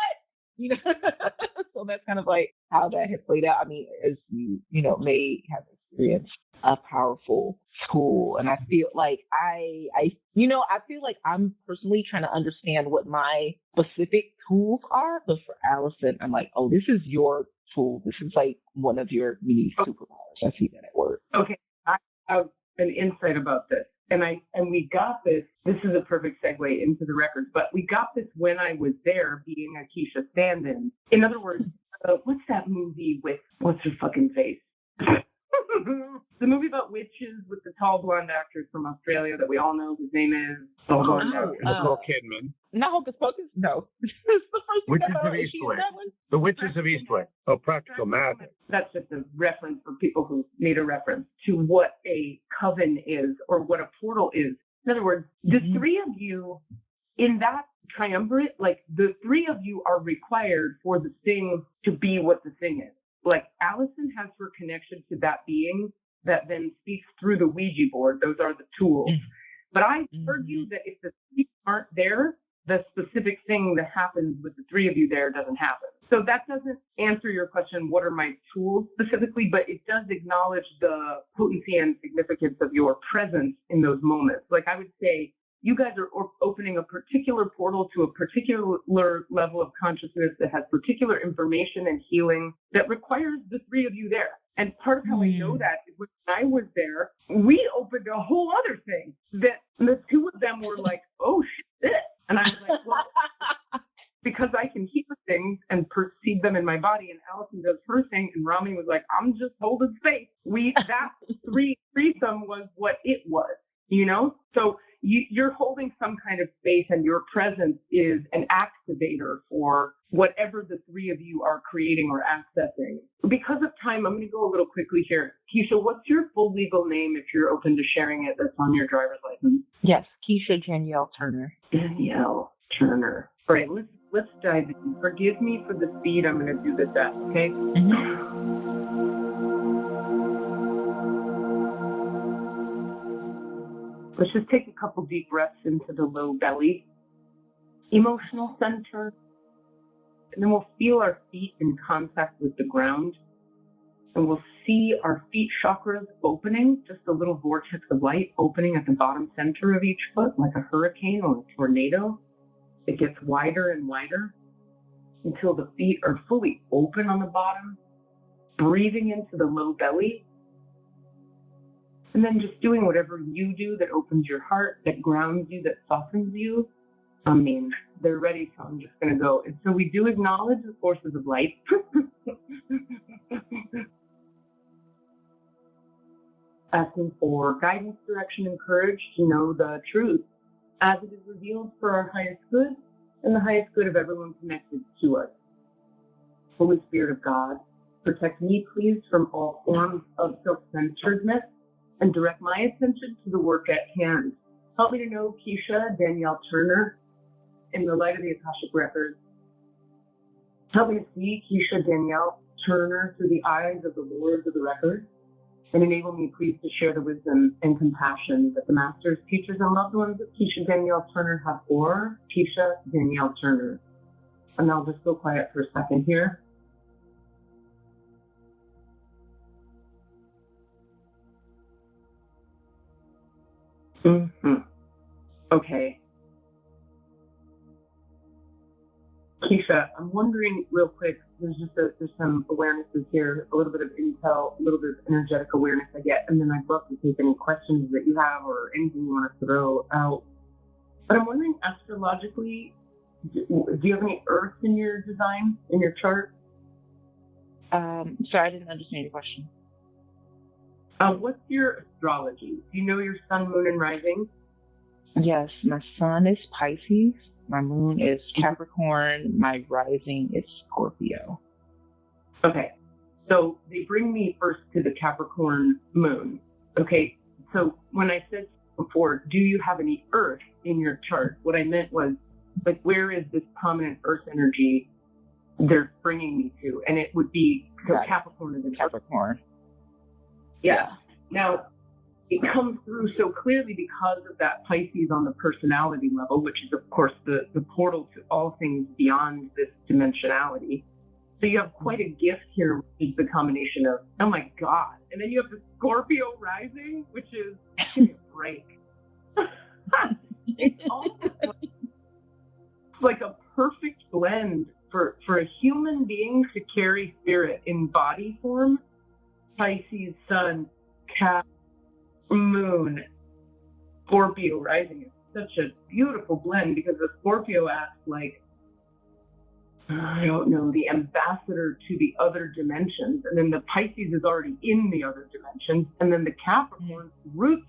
So that's kind of like how that had played out. I mean, as you may have experienced a powerful tool. And I feel like I feel like I'm personally trying to understand what my specific tools are. But for Allison, I'm like, oh, this is your tool. This is like one of your mini superpowers. I see that at work. Okay. I have an insight about this. And we got this. This is a perfect segue into the records, but we got this when I was there being a Keisha stand-in. In other words, what's that movie with what's her fucking face? The movie about witches with the tall blonde actress from Australia that we all know whose name is Nicole Kidman. Not Hocus Pocus? No. It's the first Witches of Eastwick. The Witches of Eastwick. Oh, Practical Magic. That's just a reference for people who need a reference to what a coven is or what a portal is. In other words, the three of you in that triumvirate, like the three of you are required for the thing to be what the thing is. like Allison has her connection to that being that then speaks through the Ouija board. Those are the tools. But I argue that if the three aren't there, the specific thing that happens with the three of you there doesn't happen. So that doesn't answer your question, what are my tools specifically, but it does acknowledge the potency and significance of your presence in those moments. Like I would say, you guys are opening a particular portal to a particular level of consciousness that has particular information and healing that requires the three of you there. And part of how I know that is when I was there, we opened a whole other thing that the two of them were like, oh, shit, this. And I was like, well, because I can hear things and perceive them in my body. And Allison does her thing. And Rami was like, I'm just holding space. That threesome was what it was, you know? So you're holding some kind of space, and your presence is an activator for whatever the three of you are creating or accessing. Because of time, I'm going to go a little quickly here. Keisha, what's your full legal name if you're open to sharing it that's on your driver's license? Yes, Keisha Danielle Turner. Danielle Turner. All right, let's dive in. Forgive me for the speed I'm going to do this at, okay? Let's just take a couple deep breaths into the low belly, emotional center, and then we'll feel our feet in contact with the ground, and we'll see our feet chakras opening, just a little vortex of light opening at the bottom center of each foot, like a hurricane or a tornado. It gets wider and wider until the feet are fully open on the bottom, breathing into the low belly. And then just doing whatever you do that opens your heart, that grounds you, that softens you. I mean, they're ready, so I'm just going to go. And so we do acknowledge the forces of light. Asking for guidance, direction, and courage to know the truth as it is revealed for our highest good and the highest good of everyone connected to us. Holy Spirit of God, protect me, please, from all forms of self-centeredness, and direct my attention to the work at hand. Help me to know Keisha Danielle Turner in the light of the Akashic Records. Help me to see Keisha Danielle Turner through the eyes of the Lords of the Records, and enable me, please, to share the wisdom and compassion that the masters, teachers, and loved ones of Keisha Danielle Turner have for Keisha Danielle Turner. And I'll just go quiet for a second here. Okay. Keisha, I'm wondering real quick, there's some awarenesses here, a little bit of intel, a little bit of energetic awareness I get, and then I'd love to take any questions that you have or anything you want to throw out. But I'm wondering, astrologically, do you have any Earth in your design, in your chart? Sorry, I didn't understand your question. What's your astrology? Do you know your sun, moon, and rising? Yes, my sun is Pisces, my moon is Capricorn, my rising is Scorpio. Okay, so they bring me first to the Capricorn moon. Okay, so when I said before, do you have any Earth in your chart? What I meant was, like, where is this prominent Earth energy they're bringing me to? And it would be, so right. Capricorn is in Capricorn. Yeah. Now, it comes through so clearly because of that Pisces on the personality level, which is, of course, the portal to all things beyond this dimensionality. So you have quite a gift here, which is the combination of, oh my God. And then you have the Scorpio rising, which is, give me a break. It's almost like a perfect blend for a human being to carry spirit in body form. Pisces, Sun, Cap, Moon, Scorpio rising is such a beautiful blend because the Scorpio acts like, I don't know, the ambassador to the other dimensions. And then the Pisces is already in the other dimensions. And then the Capricorn roots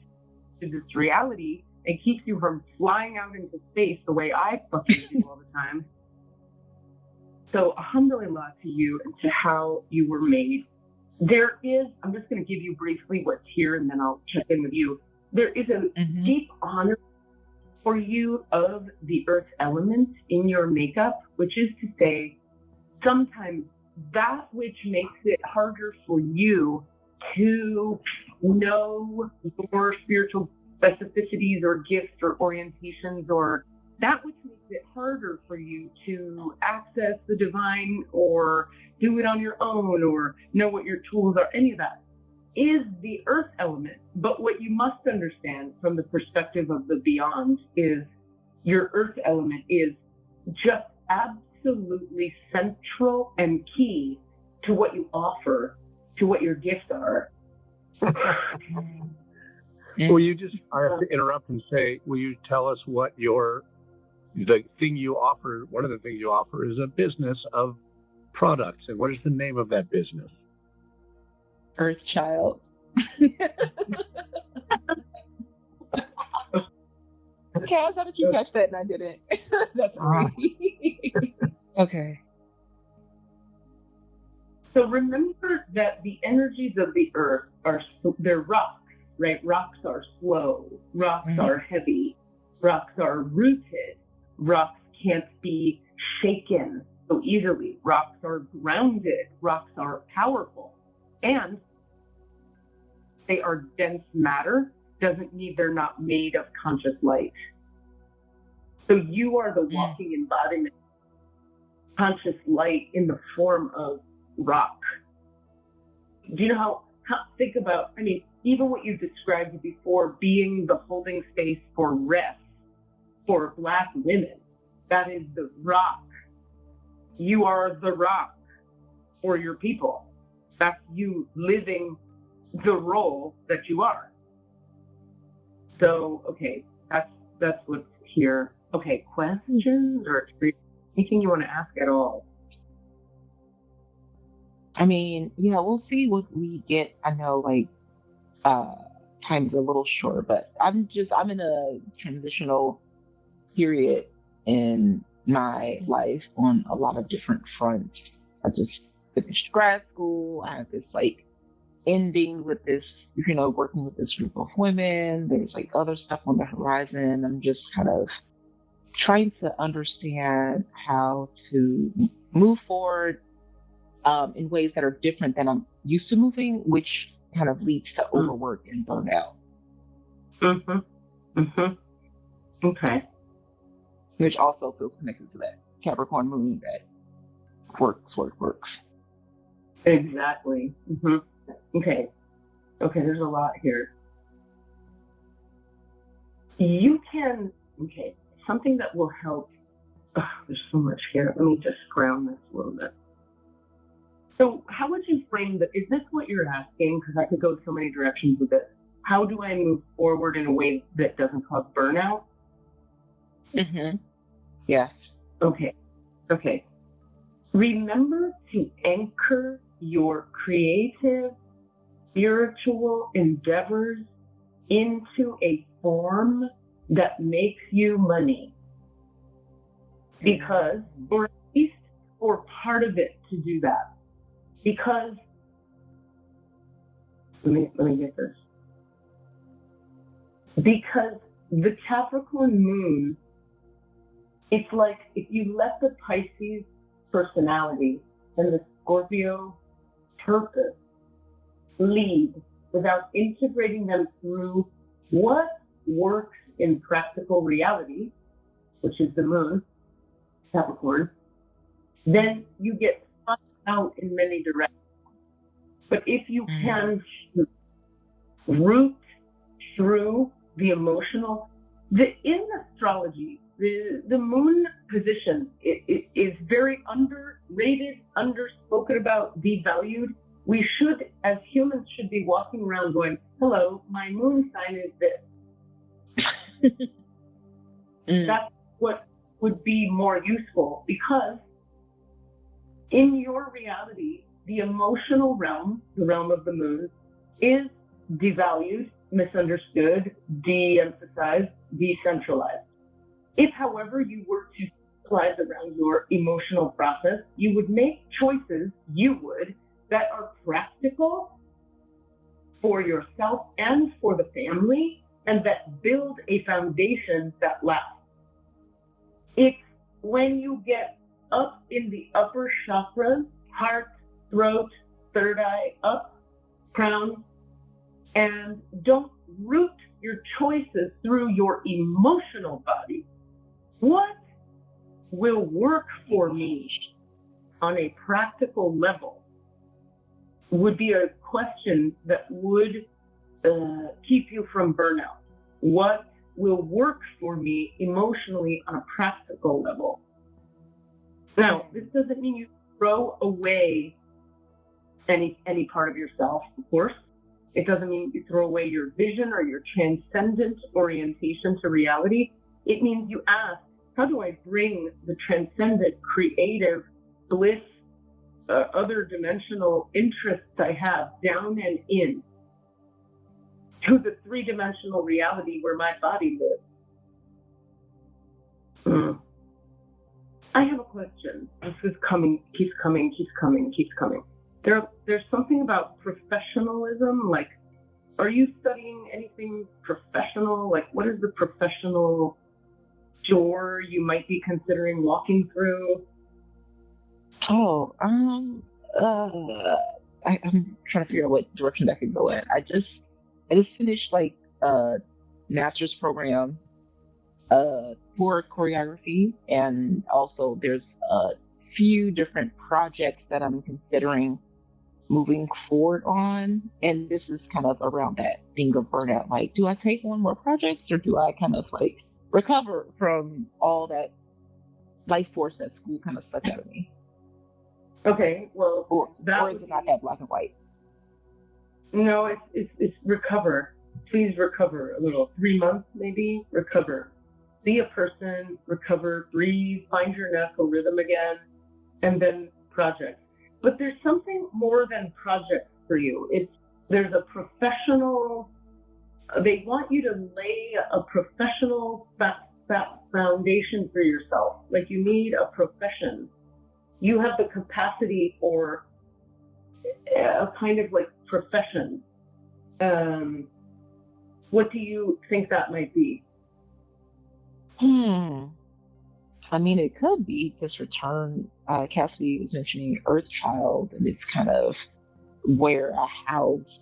to this reality and keeps you from flying out into space the way I fucking do all the time. So, alhamdulillah to you and to how you were made. There is, I'm just going to give you briefly what's here and then I'll check in with you. There is a deep honor for you of the earth element in your makeup, which is to say, sometimes that which makes it harder for you to know your spiritual specificities or gifts or orientations, or that which makes it harder for you to access the divine or do it on your own or know what your tools are, any of that, is the earth element. But what you must understand from the perspective of the beyond is your earth element is just absolutely central and key to what you offer, to what your gifts are. Will you just, I have to interrupt and say, will you tell us what the thing you offer, one of the things you offer is a business of products. And what is the name of that business? Earth Child. Cass, how did you catch that and I didn't? That's right. Okay. So remember that the energies of the earth they're rocks, right? Rocks are slow. Rocks are heavy. Rocks are rooted. Rocks can't be shaken so easily. Rocks are grounded. Rocks are powerful. And they are dense matter. Doesn't mean they're not made of conscious light. So you are the walking embodiment of conscious light in the form of rock. Do you know how think about, I mean, even what you described before, being the holding space for rest for Black women, that is the rock. You are the rock for your people. That's you living the role that you are. So, okay, that's what's here. Okay, questions or anything you want to ask at all? I mean, we'll see what we get. I know, time's a little short, but I'm in a transitional period in my life on a lot of different fronts. I just finished grad school. I have this ending with this, working with this group of women. There's other stuff on the horizon. I'm just kind of trying to understand how to move forward in ways that are different than I'm used to moving, which kind of leads to overwork and burnout. Okay. Which also feels connected to that Capricorn moon that works. Exactly. Okay, there's a lot here. You can, something that will help. There's so much here. Let me just ground this a little bit. So how would you frame that? Is this what you're asking? Because I could go so many directions with this. How do I move forward in a way that doesn't cause burnout? Yes. Okay. Remember to anchor your creative, spiritual endeavors into a form that makes you money. Because, or at least for part of it to do that. Because, let me get this. Because the Capricorn moon, it's like if you let the Pisces personality and the Scorpio purpose lead without integrating them through what works in practical reality, which is the moon, Capricorn, then you get spun out in many directions. But if you can root through the emotional, in astrology, the moon position is very underrated, underspoken about, devalued. We should, as humans, should be walking around going, hello, my moon sign is this. That's what would be more useful, because in your reality, the emotional realm, the realm of the moon, is devalued, misunderstood, de-emphasized, decentralized. If, however, you were to centralize around your emotional process, you would make choices, that are practical for yourself and for the family, and that build a foundation that lasts. It's when you get up in the upper chakras, heart, throat, third eye, up, crown, and don't root your choices through your emotional body. What will work for me on a practical level would be a question that would keep you from burnout. What will work for me emotionally on a practical level? Now, this doesn't mean you throw away any part of yourself, of course. It doesn't mean you throw away your vision or your transcendent orientation to reality. It means you ask, how do I bring the transcendent, creative, bliss, other dimensional interests I have down and in to the three-dimensional reality where my body lives? I have a question. This is coming, keeps coming. There's something about professionalism. Like, are you studying anything professional? Like, what is the professional door you might be considering walking through? Oh, I'm trying to figure out what direction that could go in. I just finished like a master's program for choreography, and also there's a few different projects that I'm considering moving forward on, and this is kind of around that thing of burnout. Like, do I take on more projects, or do I kind of like recover from all that life force that school kind of sucked out of me? Okay, well, or is it not that black and white? No, it's recover. Please recover a little. 3 months, maybe. Recover. Be a person, recover, breathe, find your natural rhythm again, and then project. But there's something more than projects for you. There's a professional, they want you to lay a professional foundation for yourself. Like, you need a profession. You have the capacity for a kind of like profession. What do you think that might be? I mean, it could be this return. Cassidy was mentioning Earth Child, and it's kind of where I house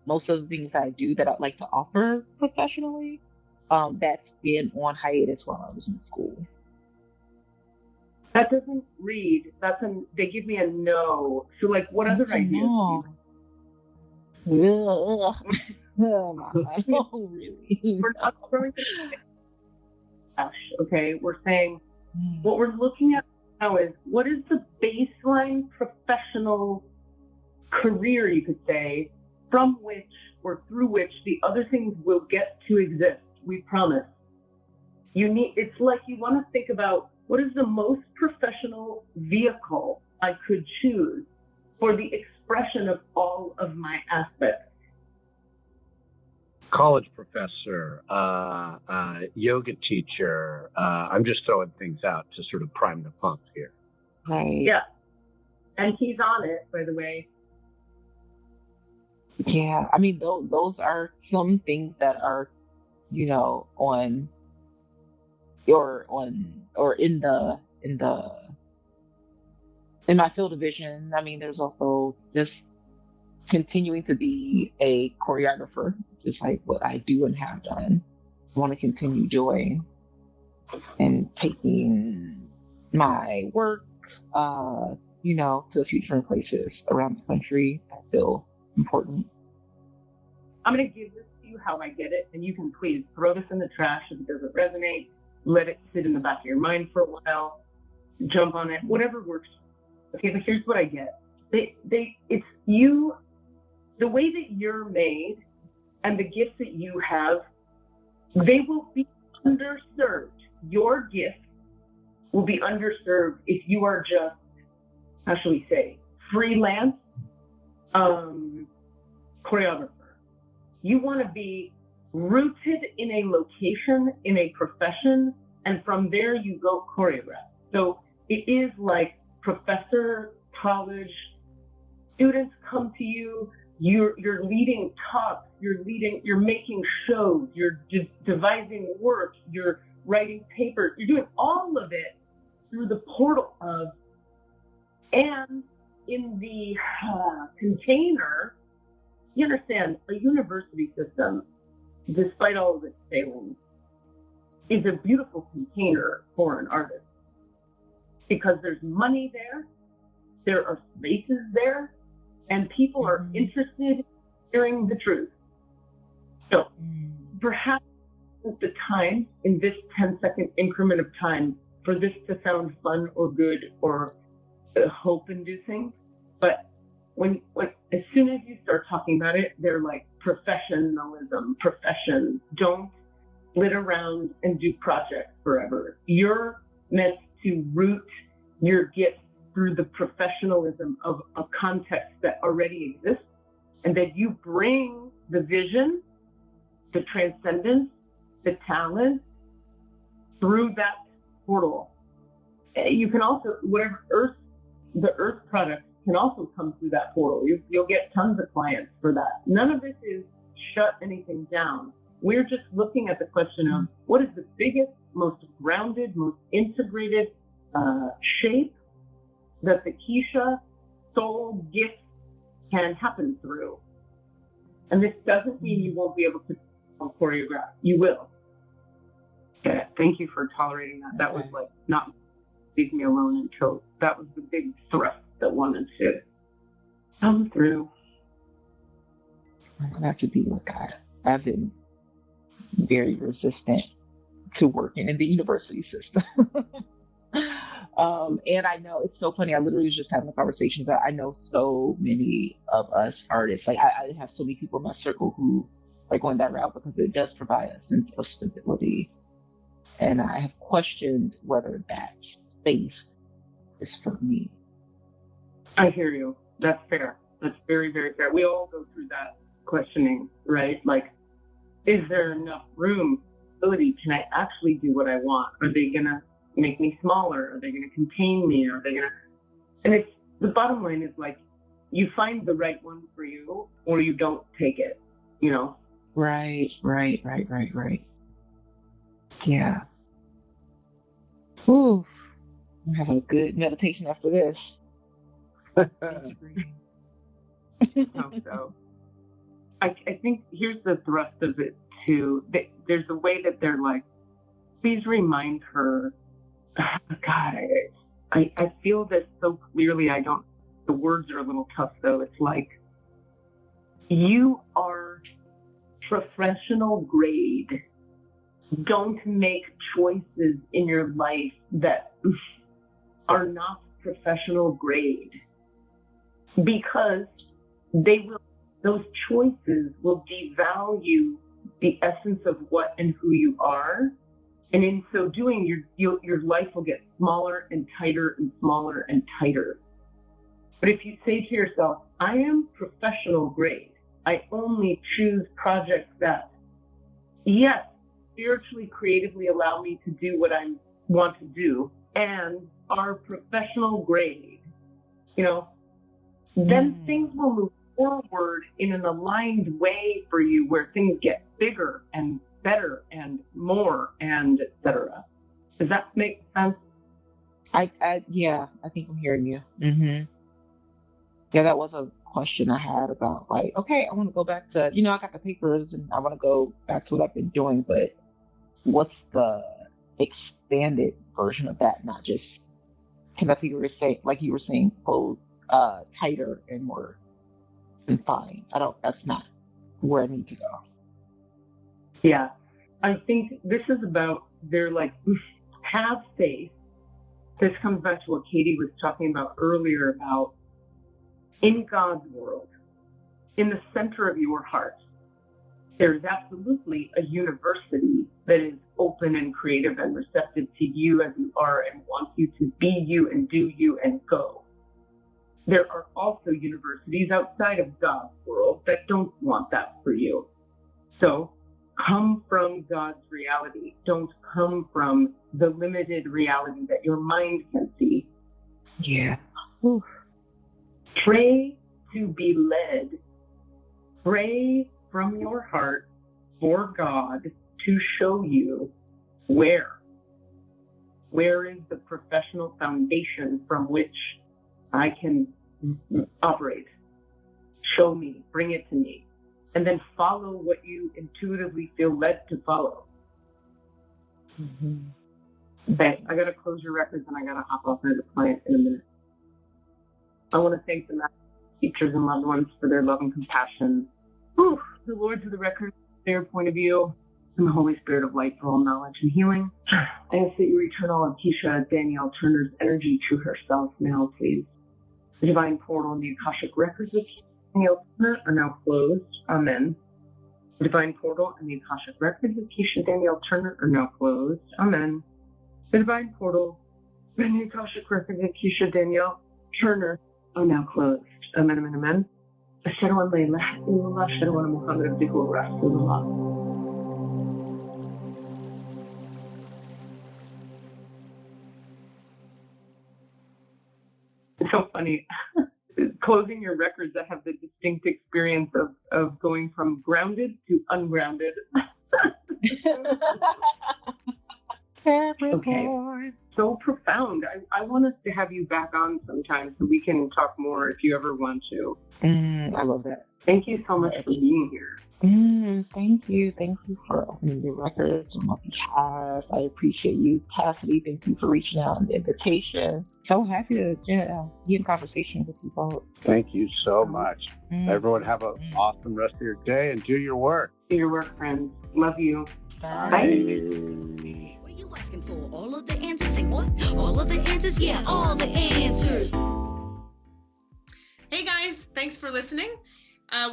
most of the things I do that I'd like to offer professionally. That's been on hiatus while I was in school. That doesn't read. They give me a no. So, like, what other ideas do you have? Oh, really? We're not throwing the okay? We're saying what we're looking at now is what is the baseline professional career, you could say, from which or through which the other things will get to exist. We promise. It's like you want to think about what is the most professional vehicle I could choose for the expression of all of my aspects. College professor, yoga teacher. I'm just throwing things out to sort of prime the pump here. Right. Yeah. And he's on it, by the way. Yeah. I mean, those are some things that are, on in my field of vision. I mean, there's also just continuing to be a choreographer, just like what I do and have done. I want to continue doing and taking my work, to a few different places around the country that feel important. I'm going to give this to you how I get it, and you can please throw this in the trash if it doesn't resonate. Let it sit in the back of your mind for a while. Jump on it, whatever works. Okay, but here's what I get. It's you, the way that you're made and the gifts that you have, they will be underserved. Your gift will be underserved if you are just, how shall we say, freelance choreographer. You want to be rooted in a location, in a profession, and from there you go choreograph. So it is like professor, college, students come to you, you're leading talks, you're making shows, you're devising work, you're writing papers, you're doing all of it through the portal of And in the container, you understand, a university system, despite all of its failings, is a beautiful container for an artist because there's money there are spaces there, and people are interested in hearing the truth. So perhaps it's the time in this 10-second increment of time for this to sound fun or good or hope-inducing, but when as soon as you start talking about it, they're like professionalism, profession. Don't sit around and do projects forever. You're meant to root your gifts through the professionalism of a context that already exists, and that you bring the vision, the transcendence, the talent through that portal. You can also, the earth products can also come through that portal. You'll get tons of clients for that. None of this is shut anything down. We're just looking at the question of what is the biggest, most grounded, most integrated shape that the Keisha soul gift can happen through. And this doesn't mean you won't be able to choreograph. You will. Yeah, thank you for tolerating that. That was like not leave me alone until that was the big thrust that wanted to come through. I'm gonna have to be with God. I've been very resistant to working in the university system. And I know it's so funny. I literally was just having a conversation that I know so many of us artists. Like I have so many people in my circle who are going that route because it does provide a sense of stability. And I have questioned whether that space is for me. I hear you. That's fair. That's very, very fair. We all go through that questioning, right? Like, is there enough room, ability? Can I actually do what I want? Are they going to make me smaller? Are they going to contain me? Are they going to... And it's, the bottom line is like, you find the right one for you or you don't take it, you know? Right. Yeah. Ooh. I'm having a good meditation after this. So I think here's the thrust of it too. There's a way that they're like, please remind her. God, I feel this so clearly. The words are a little tough though. It's like, you are professional grade. Don't make choices in your life that are not professional grade, because those choices will devalue the essence of what and who you are, and in so doing, your life will get smaller and tighter and smaller and tighter. But if you say to yourself, I am professional grade, I only choose projects that, yes, spiritually, creatively allow me to do what I want to do and are professional grade, then things will move forward in an aligned way for you where things get bigger and better and more and et cetera. Does that make sense? Yeah, I think I'm hearing you. Yeah, that was a question I had about like, okay, I want to go back to, I got the papers and I want to go back to what I've been doing, but what's the expanded version of that? Not just, because I think you were saying, tighter and more confined. That's not where I need to go. Yeah. I think this is about, they're like, have faith. This comes back to what Katie was talking about earlier about in God's world, in the center of your heart, there's absolutely a university that is open and creative and receptive to you as you are and wants you to be you and do you and go. There are also universities outside of God's world that don't want that for you. So come from God's reality. Don't come from the limited reality that your mind can see. Yeah. Oof. Pray to be led. Pray from your heart for God to show you where. Where is the professional foundation from which I can operate. Show me, bring it to me, and then follow what you intuitively feel led to follow. Okay, I gotta close your records and I gotta hop off as a client in a minute. I want to thank the teachers and loved ones for their love and compassion. Whew, the Lords of the record, their point of view, and the Holy Spirit of light for all knowledge and healing. I ask that you return all of Keisha Danielle Turner's energy to herself now, please. The divine portal and the Akashic records of Danielle Turner are now closed. Amen. The divine portal and the Akashic records of Keisha Danielle Turner are now closed. Amen. The divine portal and the Akashic records of Keisha Danielle Turner are now closed. Amen, amen, amen. Ashhadu an la ilaha illallah, ashhadu anna Muhammadan abduhu wa rasulullah. It's so funny. Closing your records that have the distinct experience of going from grounded to ungrounded. Okay. So profound. I want us to have you back on sometime so we can talk more if you ever want to. I love that. Thank you so much for being here. Thank you. Thank you for opening the records on my behalf. I appreciate you, Cassidy. Thank you for reaching out on the invitation. So happy to be in conversation with you both. Thank you so much. Everyone have an awesome rest of your day and do your work. Do your work, friends. Love you. Bye. Bye. What are you asking for? All of the answers? Say what? All of the answers? Yeah, all the answers. Hey guys, thanks for listening.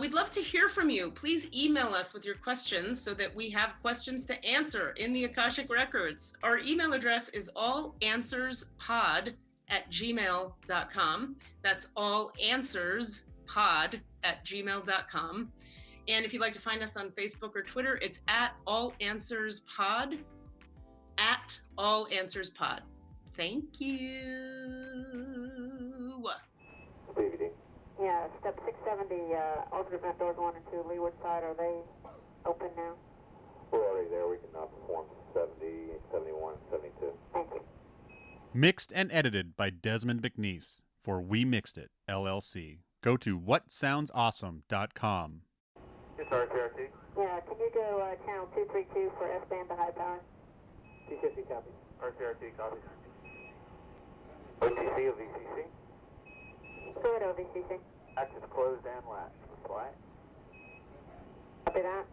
We'd love to hear from you. Please email us with your questions so that we have questions to answer in the Akashic Records. Our email address is allanswerspod@gmail.com. That's allanswerspod@gmail.com. And if you'd like to find us on Facebook or Twitter, it's @allanswerspod, @allanswerspod. Thank you. Yeah, step 670, alternate vent doors 1 and 2, leeward side, are they open now? We're already there. We can perform 70, 71, 72. Thank you. Mixed and edited by Desmond McNeese for We Mixed It, LLC. Go to whatsoundsawesome.com. Yes, RCRT. Yeah, can you go channel 232 for S-band to high power? T50 copies. RCRT copies. OTC or VCC? Go ahead, OVCC. Access closed and latched. Reply. Copy that.